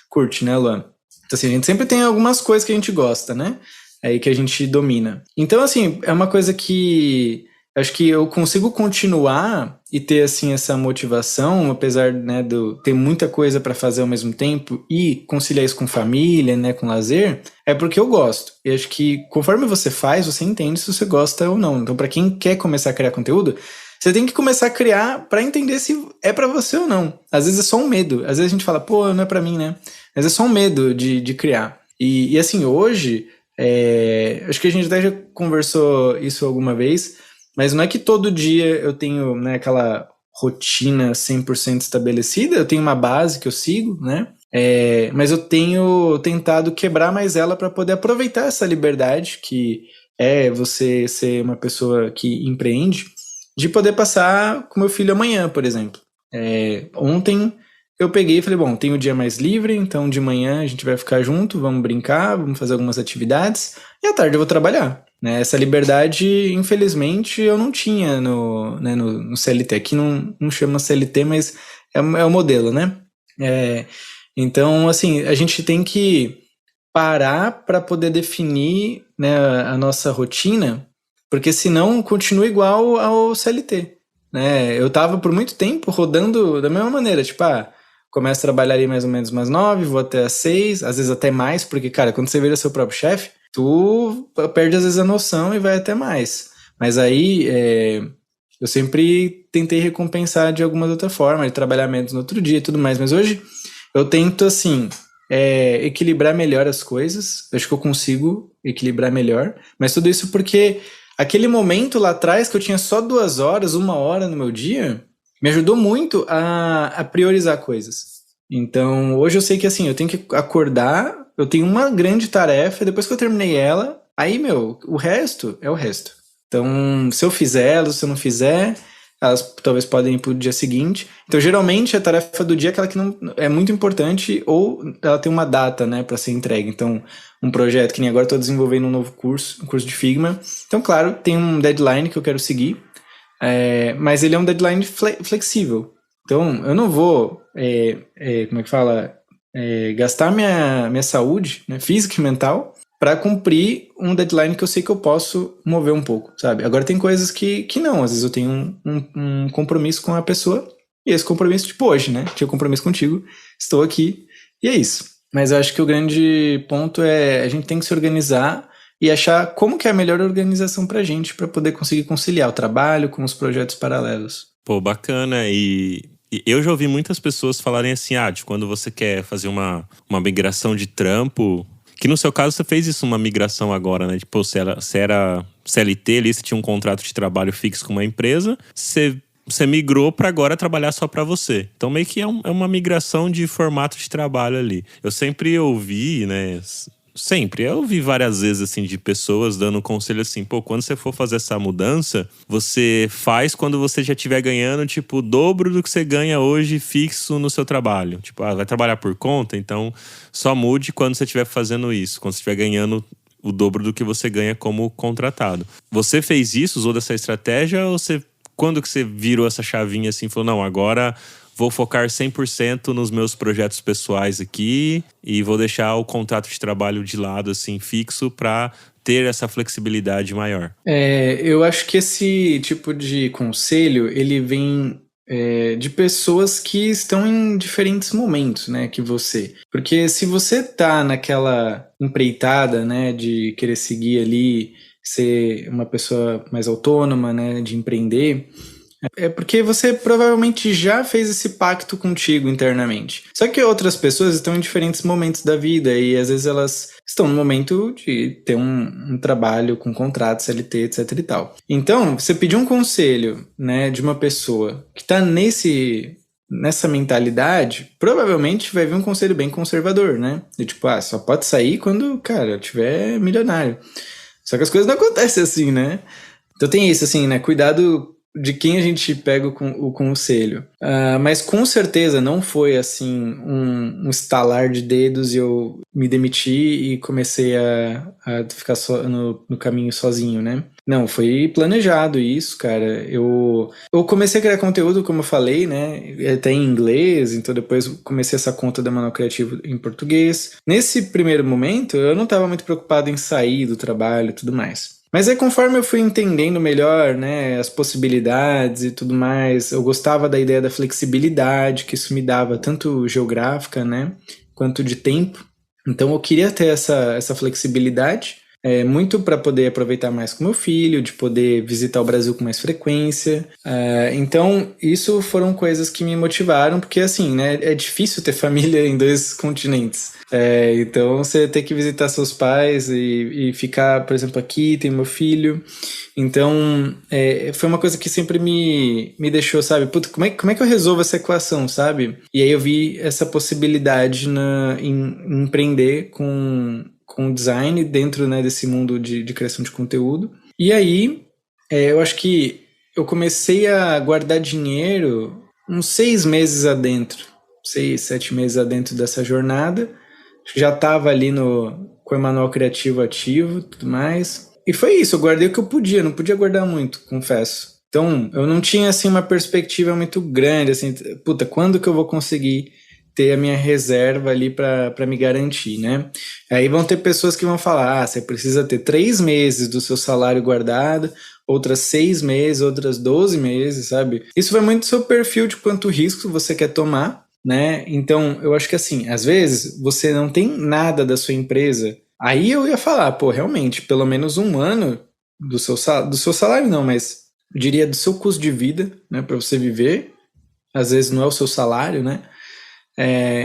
curte, né, Luan? Então assim, a gente sempre tem algumas coisas que a gente gosta, né? Aí que a gente domina. Então assim, é uma coisa que acho que eu consigo continuar e ter assim essa motivação, apesar, né, de eu ter muita coisa para fazer ao mesmo tempo e conciliar isso com família, né, com lazer, é porque eu gosto. E acho que conforme você faz, você entende se você gosta ou não. Então, para quem quer começar a criar conteúdo, você tem que começar a criar para entender se é para você ou não. Às vezes é só um medo. Às vezes a gente fala, pô, não é para mim, né? Mas é só um medo de criar. E assim, hoje, acho que a gente até já conversou isso alguma vez, mas não é que todo dia eu tenho, né, aquela rotina 100% estabelecida, eu tenho uma base que eu sigo, né? Mas eu tenho tentado quebrar mais ela para poder aproveitar essa liberdade que é você ser uma pessoa que empreende, de poder passar com meu filho amanhã, por exemplo. Ontem eu peguei e falei, bom, tem o dia mais livre, então de manhã a gente vai ficar junto, vamos brincar, vamos fazer algumas atividades, e à tarde eu vou trabalhar. Né? Essa liberdade, infelizmente, eu não tinha no CLT. Aqui não chama CLT, mas é o modelo, né? Então, assim, a gente tem que parar para poder definir, né, a nossa rotina, porque senão continua igual ao CLT. Né? Eu estava por muito tempo rodando da mesma maneira, tipo, começo a trabalhar ali mais ou menos umas 9, vou até às 6, às vezes até mais, porque, cara, quando você vira seu próprio chefe, tu perde às vezes a noção e vai até mais. Mas aí eu sempre tentei recompensar de alguma outra forma, de trabalhar menos no outro dia e tudo mais. Mas hoje eu tento, assim, equilibrar melhor as coisas. Eu acho que eu consigo equilibrar melhor. Mas tudo isso porque aquele momento lá atrás que eu tinha só 2 horas, 1 hora no meu dia, me ajudou muito a priorizar coisas. Então, hoje eu sei que assim, eu tenho que acordar, eu tenho uma grande tarefa, depois que eu terminei ela, aí, o resto é o resto. Então, se eu fizer ela, se eu não fizer, elas talvez podem ir pro dia seguinte. Então, geralmente, a tarefa do dia é aquela que não é muito importante ou ela tem uma data, né, para ser entregue. Então, um projeto que nem agora eu estou desenvolvendo um novo curso, um curso de Figma. Então, claro, tem um deadline que eu quero seguir, mas ele é um deadline flexível. Então, eu não vou, como é que fala, gastar minha saúde, né, física e mental para cumprir um deadline que eu sei que eu posso mover um pouco, sabe? Agora tem coisas que não, às vezes eu tenho um compromisso com a pessoa, e esse compromisso, tipo hoje, né? Tinha compromisso contigo, estou aqui, e é isso. Mas eu acho que o grande ponto é a gente tem que se organizar e achar como que é a melhor organização pra gente, para poder conseguir conciliar o trabalho com os projetos paralelos. Pô, bacana. E eu já ouvi muitas pessoas falarem assim, de quando você quer fazer uma migração de trampo, que no seu caso você fez isso, uma migração agora, né? Tipo, você era CLT ali, você tinha um contrato de trabalho fixo com uma empresa, você migrou para agora trabalhar só para você. Então meio que é uma migração de formato de trabalho ali. Eu sempre ouvi, né? Eu ouvi várias vezes, assim, de pessoas dando conselho assim, pô, quando você for fazer essa mudança, você faz quando você já estiver ganhando, tipo, o dobro do que você ganha hoje fixo no seu trabalho. Tipo, vai trabalhar por conta? Então, só mude quando você estiver fazendo isso, quando você estiver ganhando o dobro do que você ganha como contratado. Você fez isso, usou dessa estratégia, ou quando que você virou essa chavinha assim, falou, não, agora vou focar 100% nos meus projetos pessoais aqui e vou deixar o contrato de trabalho de lado, assim, fixo, para ter essa flexibilidade maior? Eu acho que esse tipo de conselho, ele vem de pessoas que estão em diferentes momentos, né, que você. Porque se você tá naquela empreitada, né, de querer seguir ali, ser uma pessoa mais autônoma, né, de empreender, é porque você provavelmente já fez esse pacto contigo internamente. Só que outras pessoas estão em diferentes momentos da vida e às vezes elas estão no momento de ter um trabalho com contrato, CLT, etc e tal. Então, você pedir um conselho, né, de uma pessoa que está nessa mentalidade, provavelmente vai vir um conselho bem conservador, né? De tipo, só pode sair quando, cara, tiver milionário. Só que as coisas não acontecem assim, né? Então tem isso, assim, né? Cuidado de quem a gente pega o conselho. Mas com certeza não foi assim um estalar de dedos e eu me demiti e comecei a ficar no caminho sozinho, né? Não, foi planejado isso, cara. Eu comecei a criar conteúdo, como eu falei, né? Até em inglês, então depois comecei essa conta da Manual Criativo em português. Nesse primeiro momento, eu não estava muito preocupado em sair do trabalho e tudo mais. Mas aí conforme eu fui entendendo melhor, né, as possibilidades e tudo mais, eu gostava da ideia da flexibilidade que isso me dava, tanto geográfica, né, quanto de tempo. Então eu queria ter essa flexibilidade, muito para poder aproveitar mais com meu filho, de poder visitar o Brasil com mais frequência. Então isso foram coisas que me motivaram, porque assim, né, é difícil ter família em 2 continentes. Então você ter que visitar seus pais e ficar, por exemplo, aqui, tem meu filho. Então foi uma coisa que sempre me deixou, sabe? Puta, como é que eu resolvo essa equação, sabe? E aí eu vi essa possibilidade em empreender com design dentro, né, desse mundo de criação de conteúdo. E aí eu acho que eu comecei a guardar dinheiro uns 6 meses adentro, 6, 7 meses adentro dessa jornada. Já estava ali com o Manual Criativo ativo e tudo mais. E foi isso, eu guardei o que eu podia, não podia guardar muito, confesso. Então, eu não tinha, assim, uma perspectiva muito grande, assim, puta, quando que eu vou conseguir ter a minha reserva ali para me garantir, né? Aí vão ter pessoas que vão falar, você precisa ter 3 meses do seu salário guardado, outras 6 meses, outras 12 meses, sabe? Isso vai muito do seu perfil de quanto risco você quer tomar, né? Então, eu acho que assim, às vezes você não tem nada da sua empresa. Aí eu ia falar, pô, realmente, pelo menos 1 ano do seu salário não, mas eu diria do seu custo de vida, né, para você viver. Às vezes não é o seu salário, né?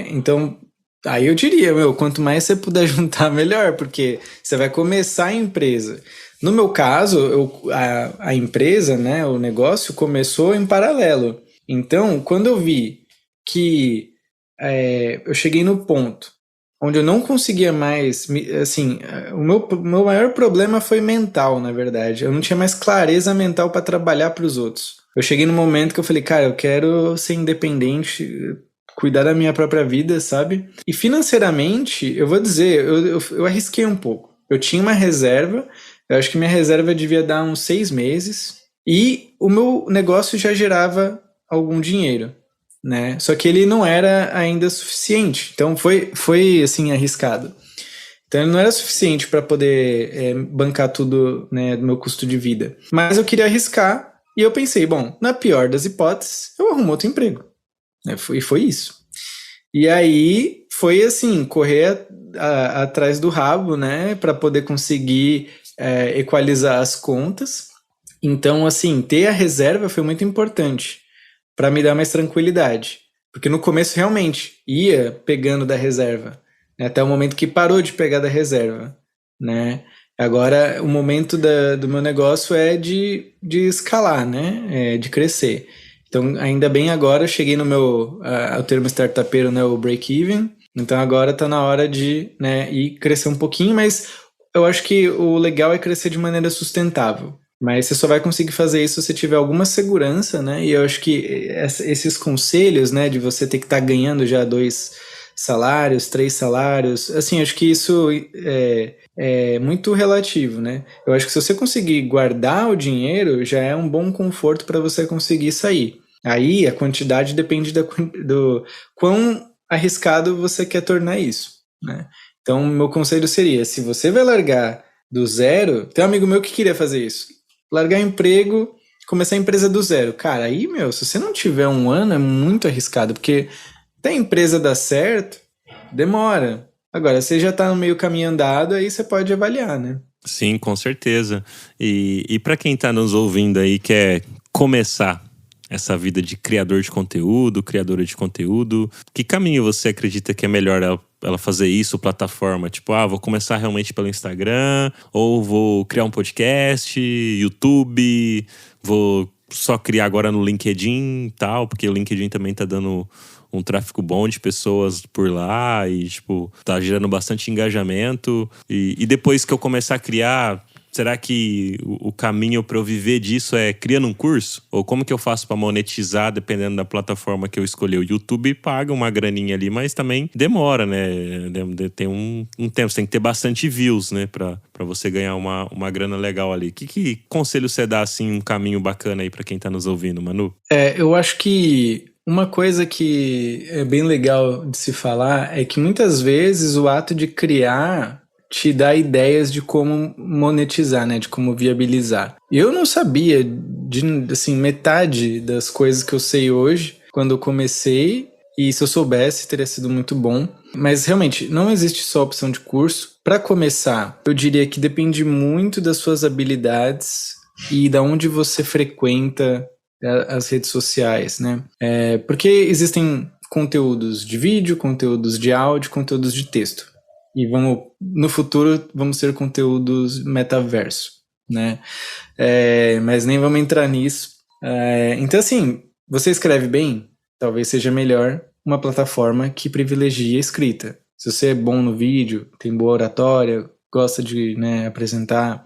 Então, aí eu diria, quanto mais você puder juntar, melhor, porque você vai começar a empresa. No meu caso, a empresa, né, o negócio começou em paralelo. Então, quando eu vi que eu cheguei no ponto onde eu não conseguia mais, assim, o meu maior problema foi mental, na verdade. Eu não tinha mais clareza mental para trabalhar para os outros. Eu cheguei no momento que eu falei, cara, eu quero ser independente, cuidar da minha própria vida, sabe? E financeiramente, eu vou dizer, eu arrisquei um pouco. Eu tinha uma reserva, eu acho que minha reserva devia dar uns 6 meses, e o meu negócio já gerava algum dinheiro, né? Só que ele não era ainda suficiente. Então foi assim, arriscado. Então ele não era suficiente para poder bancar tudo, né, do meu custo de vida. Mas eu queria arriscar e eu pensei, bom, na pior das hipóteses, eu arrumo outro emprego. E foi isso. E aí foi assim, correr atrás do rabo, né, para poder conseguir equalizar as contas. Então, assim, ter a reserva foi muito importante para me dar mais tranquilidade. Porque no começo realmente ia pegando da reserva, né, até o momento que parou de pegar da reserva, né? Agora o momento do meu negócio é de escalar, né? De crescer. Então ainda bem agora eu cheguei no meu, o termo startupeiro, né, o break-even. Então agora tá na hora de, né, ir crescer um pouquinho, mas eu acho que o legal é crescer de maneira sustentável. Mas você só vai conseguir fazer isso se você tiver alguma segurança, né? E eu acho que esses conselhos, né, de você ter que estar ganhando já 2 salários, 3 salários, assim, acho que isso é muito relativo, né? Eu acho que se você conseguir guardar o dinheiro, já é um bom conforto para você conseguir sair. Aí a quantidade depende do quão arriscado você quer tornar isso, né? Então, meu conselho seria, se você vai largar do zero, tem um amigo meu que queria fazer isso. Largar emprego, começar a empresa do zero. Cara, aí, se você não tiver 1 ano, é muito arriscado, porque até a empresa dar certo, demora. Agora, você já tá no meio caminho andado, aí você pode avaliar, né? Sim, com certeza. E para quem tá nos ouvindo aí, quer começar essa vida de criador de conteúdo, criadora de conteúdo, que caminho você acredita que é melhor ela fazer isso, plataforma? Tipo, vou começar realmente pelo Instagram, ou vou criar um podcast, YouTube, vou só criar agora no LinkedIn e tal, porque o LinkedIn também tá dando um tráfego bom de pessoas por lá e, tipo, tá gerando bastante engajamento. E depois que eu começar a criar, será que o caminho para eu viver disso é criando um curso? Ou como que eu faço para monetizar, dependendo da plataforma que eu escolher? O YouTube paga uma graninha ali, mas também demora, né? Tem um tempo, você tem que ter bastante views, né? Para você ganhar uma grana legal ali. Que conselho você dá, assim, um caminho bacana aí para quem tá nos ouvindo, Manu? Eu acho que uma coisa que é bem legal de se falar é que muitas vezes o ato de criar te dá ideias de como monetizar, né? De como viabilizar. Eu não sabia assim, metade das coisas que eu sei hoje quando eu comecei, e se eu soubesse teria sido muito bom. Mas realmente não existe só opção de curso. Para começar, eu diria que depende muito das suas habilidades e da onde você frequenta as redes sociais, né? Porque existem conteúdos de vídeo, conteúdos de áudio, conteúdos de texto. E no futuro vamos ter conteúdos metaverso, né? Mas nem vamos entrar nisso. Então, assim, você escreve bem, talvez seja melhor uma plataforma que privilegie a escrita. Se você é bom no vídeo, tem boa oratória, gosta de, né, apresentar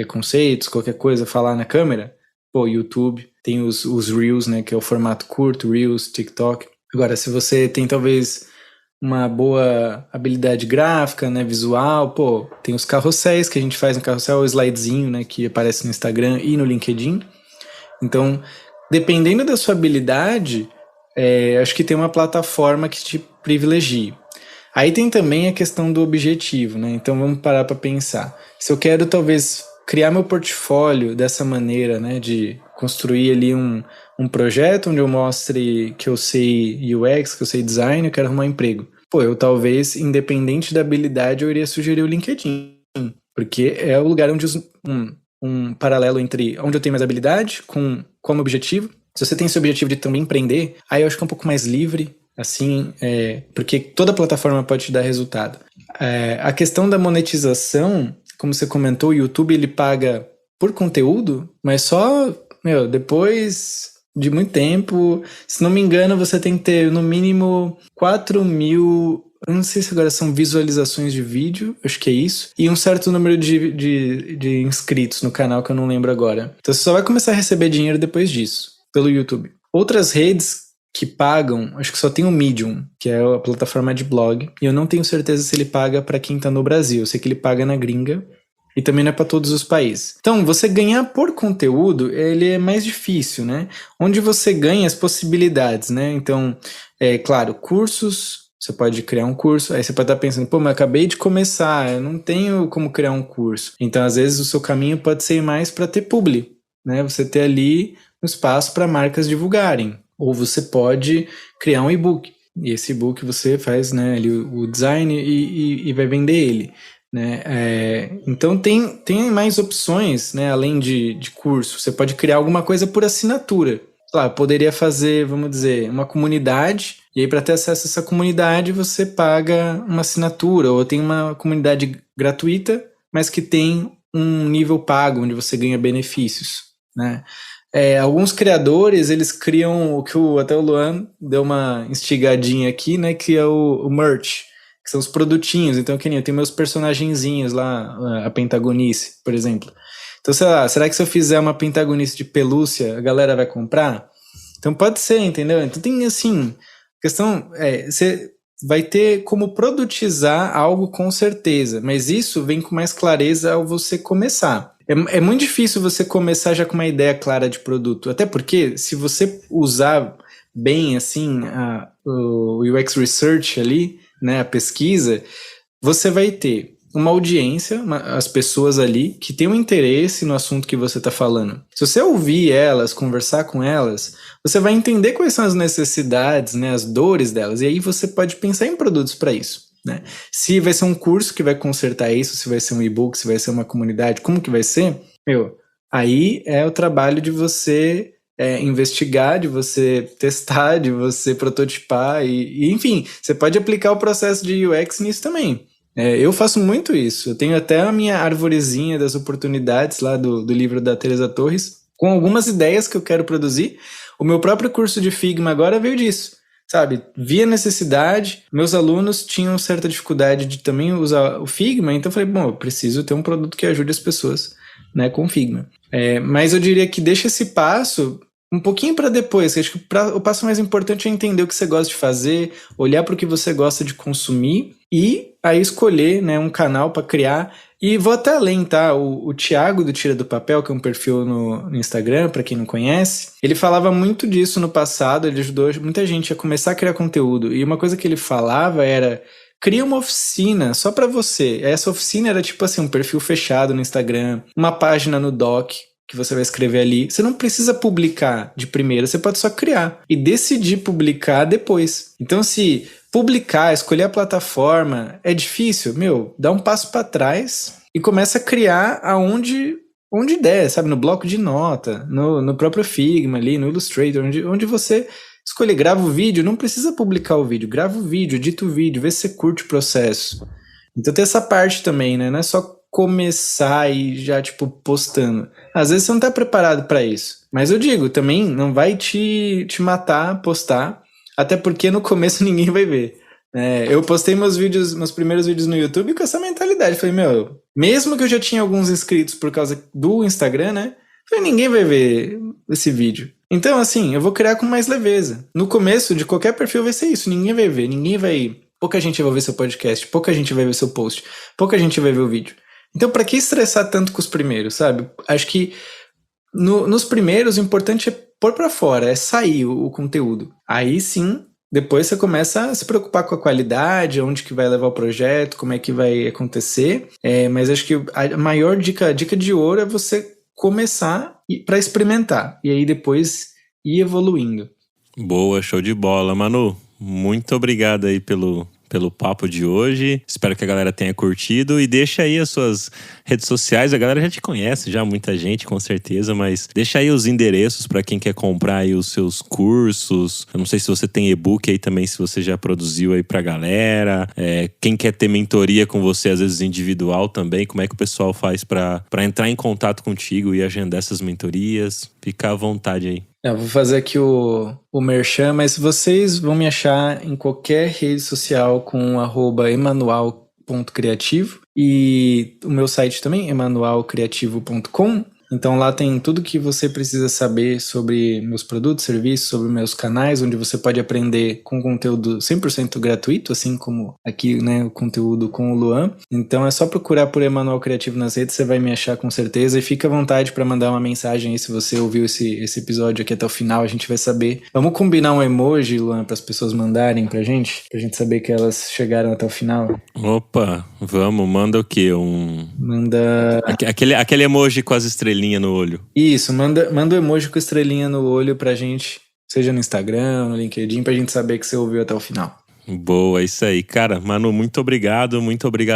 conceitos, qualquer coisa, falar na câmera, YouTube tem os Reels, né, que é o formato curto, Reels, TikTok. Agora, se você tem talvez uma boa habilidade gráfica, né, visual, tem os carrosséis que a gente faz no carrossel, o slidezinho, né, que aparece no Instagram e no LinkedIn. Então, dependendo da sua habilidade, acho que tem uma plataforma que te privilegie. Aí tem também a questão do objetivo, né? Então vamos parar para pensar. Se eu quero talvez criar meu portfólio dessa maneira, né, de construir ali um projeto onde eu mostre que eu sei UX, que eu sei design, eu quero arrumar um emprego. Eu talvez, independente da habilidade, eu iria sugerir o LinkedIn, porque é o lugar onde um paralelo entre onde eu tenho mais habilidade com como objetivo. Se você tem esse objetivo de também empreender, aí eu acho que é um pouco mais livre, assim, porque toda plataforma pode te dar resultado. A questão da monetização, como você comentou, o YouTube ele paga por conteúdo, mas só, depois de muito tempo. Se não me engano, você tem que ter no mínimo 4.000, eu não sei se agora são visualizações de vídeo, acho que é isso, e um certo número de inscritos no canal que eu não lembro agora. Então você só vai começar a receber dinheiro depois disso, pelo YouTube. Outras redes que pagam, acho que só tem o Medium, que é a plataforma de blog, e eu não tenho certeza se ele paga para quem tá no Brasil. Eu sei que ele paga na gringa, e também não é para todos os países. Então, você ganhar por conteúdo, ele é mais difícil, né? Onde você ganha as possibilidades, né? Então, claro, cursos Você pode criar um curso, aí você pode estar pensando, pô, mas eu acabei de começar, eu não tenho como criar um curso. Então, às vezes, o seu caminho pode ser mais para ter publi, né? Você ter ali um espaço para marcas divulgarem. Ou você pode criar um e-book. E esse e-book você faz, né, ali o design e vai vender ele. Né? Então tem mais opções, né, além de curso. Você pode criar alguma coisa por assinatura. Claro, poderia fazer, vamos dizer, uma comunidade, e aí para ter acesso a essa comunidade você paga uma assinatura, ou tem uma comunidade gratuita, mas que tem um nível pago, onde você ganha benefícios, né? Alguns criadores, eles criam o que até o Luan deu uma instigadinha aqui, né, que é o merch, que são os produtinhos. Então, que nem eu tenho meus personagenzinhos lá, a Pentagonice, por exemplo. Então, sei lá, será que se eu fizer uma Pentagonice de pelúcia, a galera vai comprar? Então pode ser, entendeu? Então tem assim, questão, você vai ter como produtizar algo com certeza, mas isso vem com mais clareza ao você começar. É muito difícil você começar já com uma ideia clara de produto, até porque se você usar bem assim o UX Research ali, né, a pesquisa, você vai ter uma audiência, as pessoas ali que têm um interesse no assunto que você está falando. Se você ouvir elas, conversar com elas, você vai entender quais são as necessidades, né, as dores delas, e aí você pode pensar em produtos para isso. Né? Se vai ser um curso que vai consertar isso, se vai ser um e-book, se vai ser uma comunidade, como que vai ser? Aí é o trabalho de você investigar, de você testar, de você prototipar, e enfim, você pode aplicar o processo de UX nisso também. Eu faço muito isso. Eu tenho até a minha arvorezinha das oportunidades lá do livro da Teresa Torres, com algumas ideias que eu quero produzir. O meu próprio curso de Figma agora veio disso, sabe? Vi a necessidade, meus alunos tinham certa dificuldade de também usar o Figma, então eu falei, bom, eu preciso ter um produto que ajude as pessoas, né, com Figma. Mas eu diria que deixa esse passo um pouquinho para depois. Acho que o passo mais importante é entender o que você gosta de fazer, olhar para o que você gosta de consumir e aí escolher, né, um canal para criar. E vou até além, tá? O Thiago do Tira do Papel, que é um perfil no Instagram, para quem não conhece, ele falava muito disso no passado, ele ajudou muita gente a começar a criar conteúdo. E uma coisa que ele falava era: cria uma oficina só para você. Essa oficina era tipo assim, um perfil fechado no Instagram, uma página no Doc, que você vai escrever ali. Você não precisa publicar de primeira, você pode só criar e decidir publicar depois. Então, se publicar, escolher a plataforma é difícil, dá um passo para trás e começa a criar aonde der, sabe? No bloco de nota, no próprio Figma ali, no Illustrator, onde você escolher, grava o vídeo, não precisa publicar o vídeo, grava o vídeo, edita o vídeo, vê se você curte o processo. Então tem essa parte também, né? Não é só começar e já, tipo, postando. Às vezes você não tá preparado para isso. Mas eu digo, também não vai te matar postar, até porque no começo ninguém vai ver. Eu postei meus primeiros vídeos no YouTube com essa mentalidade. Falei, mesmo que eu já tinha alguns inscritos por causa do Instagram, né? Falei, ninguém vai ver esse vídeo. Então, assim, eu vou criar com mais leveza. No começo de qualquer perfil vai ser isso. Ninguém vai ver, pouca gente vai ver seu podcast, pouca gente vai ver seu post, pouca gente vai ver o vídeo. Então, para que estressar tanto com os primeiros, sabe? Acho que nos primeiros o importante é pôr para fora, é sair o conteúdo. Aí sim, depois você começa a se preocupar com a qualidade, onde que vai levar o projeto, como é que vai acontecer. Mas acho que a maior dica de ouro é você começar para experimentar e aí depois ir evoluindo. Boa, show de bola. Manu, muito obrigado aí pelo papo de hoje. Espero que a galera tenha curtido e deixa aí as suas redes sociais. A galera já te conhece, já muita gente, com certeza, mas deixa aí os endereços para quem quer comprar aí os seus cursos. Eu não sei se você tem e-book aí também, se você já produziu aí pra galera. Quem quer ter mentoria com você, às vezes individual também, como é que o pessoal faz para entrar em contato contigo e agendar essas mentorias? Fica à vontade aí. Eu vou fazer aqui o merchan, mas vocês vão me achar em qualquer rede social com @emanual.criativo e o meu site também, emanualcriativo.com. Então lá tem tudo que você precisa saber sobre meus produtos, serviços, sobre meus canais, onde você pode aprender com conteúdo 100% gratuito, assim como aqui, né, o conteúdo com o Luan. Então é só procurar por Emanuel Criativo nas redes, você vai me achar com certeza, e fica à vontade para mandar uma mensagem aí se você ouviu esse episódio aqui até o final, a gente vai saber. Vamos combinar um emoji, Luan, para as pessoas mandarem pra gente saber que elas chegaram até o final. Opa, vamos, manda o quê? Manda... Aquele emoji com as estrelinhas no olho. Isso, manda o emoji com estrelinha no olho pra gente, seja no Instagram, no LinkedIn, pra gente saber que você ouviu até o final. Boa, isso aí. Cara, Manu, muito obrigado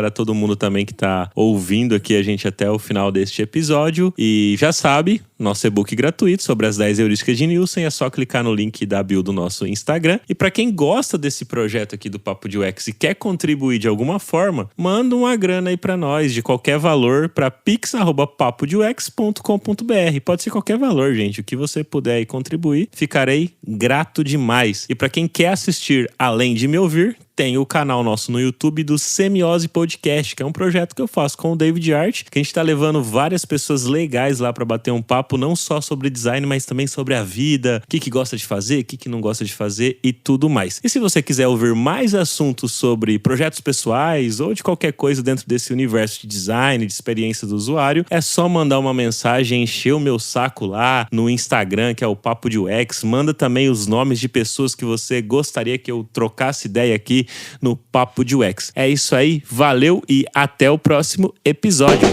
a todo mundo também que tá ouvindo aqui a gente até o final deste episódio. E já sabe, nosso e-book gratuito sobre as 10 heurísticas de Nielsen, é só clicar no link da bio do nosso Instagram. E para quem gosta desse projeto aqui do Papo de UX e quer contribuir de alguma forma, manda uma grana aí para nós, de qualquer valor, para pix@papodeux.com.br. Pode ser qualquer valor, gente, o que você puder aí contribuir, ficarei grato demais. E para quem quer assistir além de me ouvir, tem o canal nosso no YouTube do Semiose Podcast, que é um projeto que eu faço com o David Art, que a gente tá levando várias pessoas legais lá para bater um papo, não só sobre design, mas também sobre a vida, o que gosta de fazer, o que não gosta de fazer e tudo mais. E se você quiser ouvir mais assuntos sobre projetos pessoais ou de qualquer coisa dentro desse universo de design, de experiência do usuário, é só mandar uma mensagem, encher o meu saco lá no Instagram, que é o Papo de UX. Manda também os nomes de pessoas que você gostaria que eu trocasse ideia aqui no Papo de UX. É isso aí, valeu e até o próximo episódio.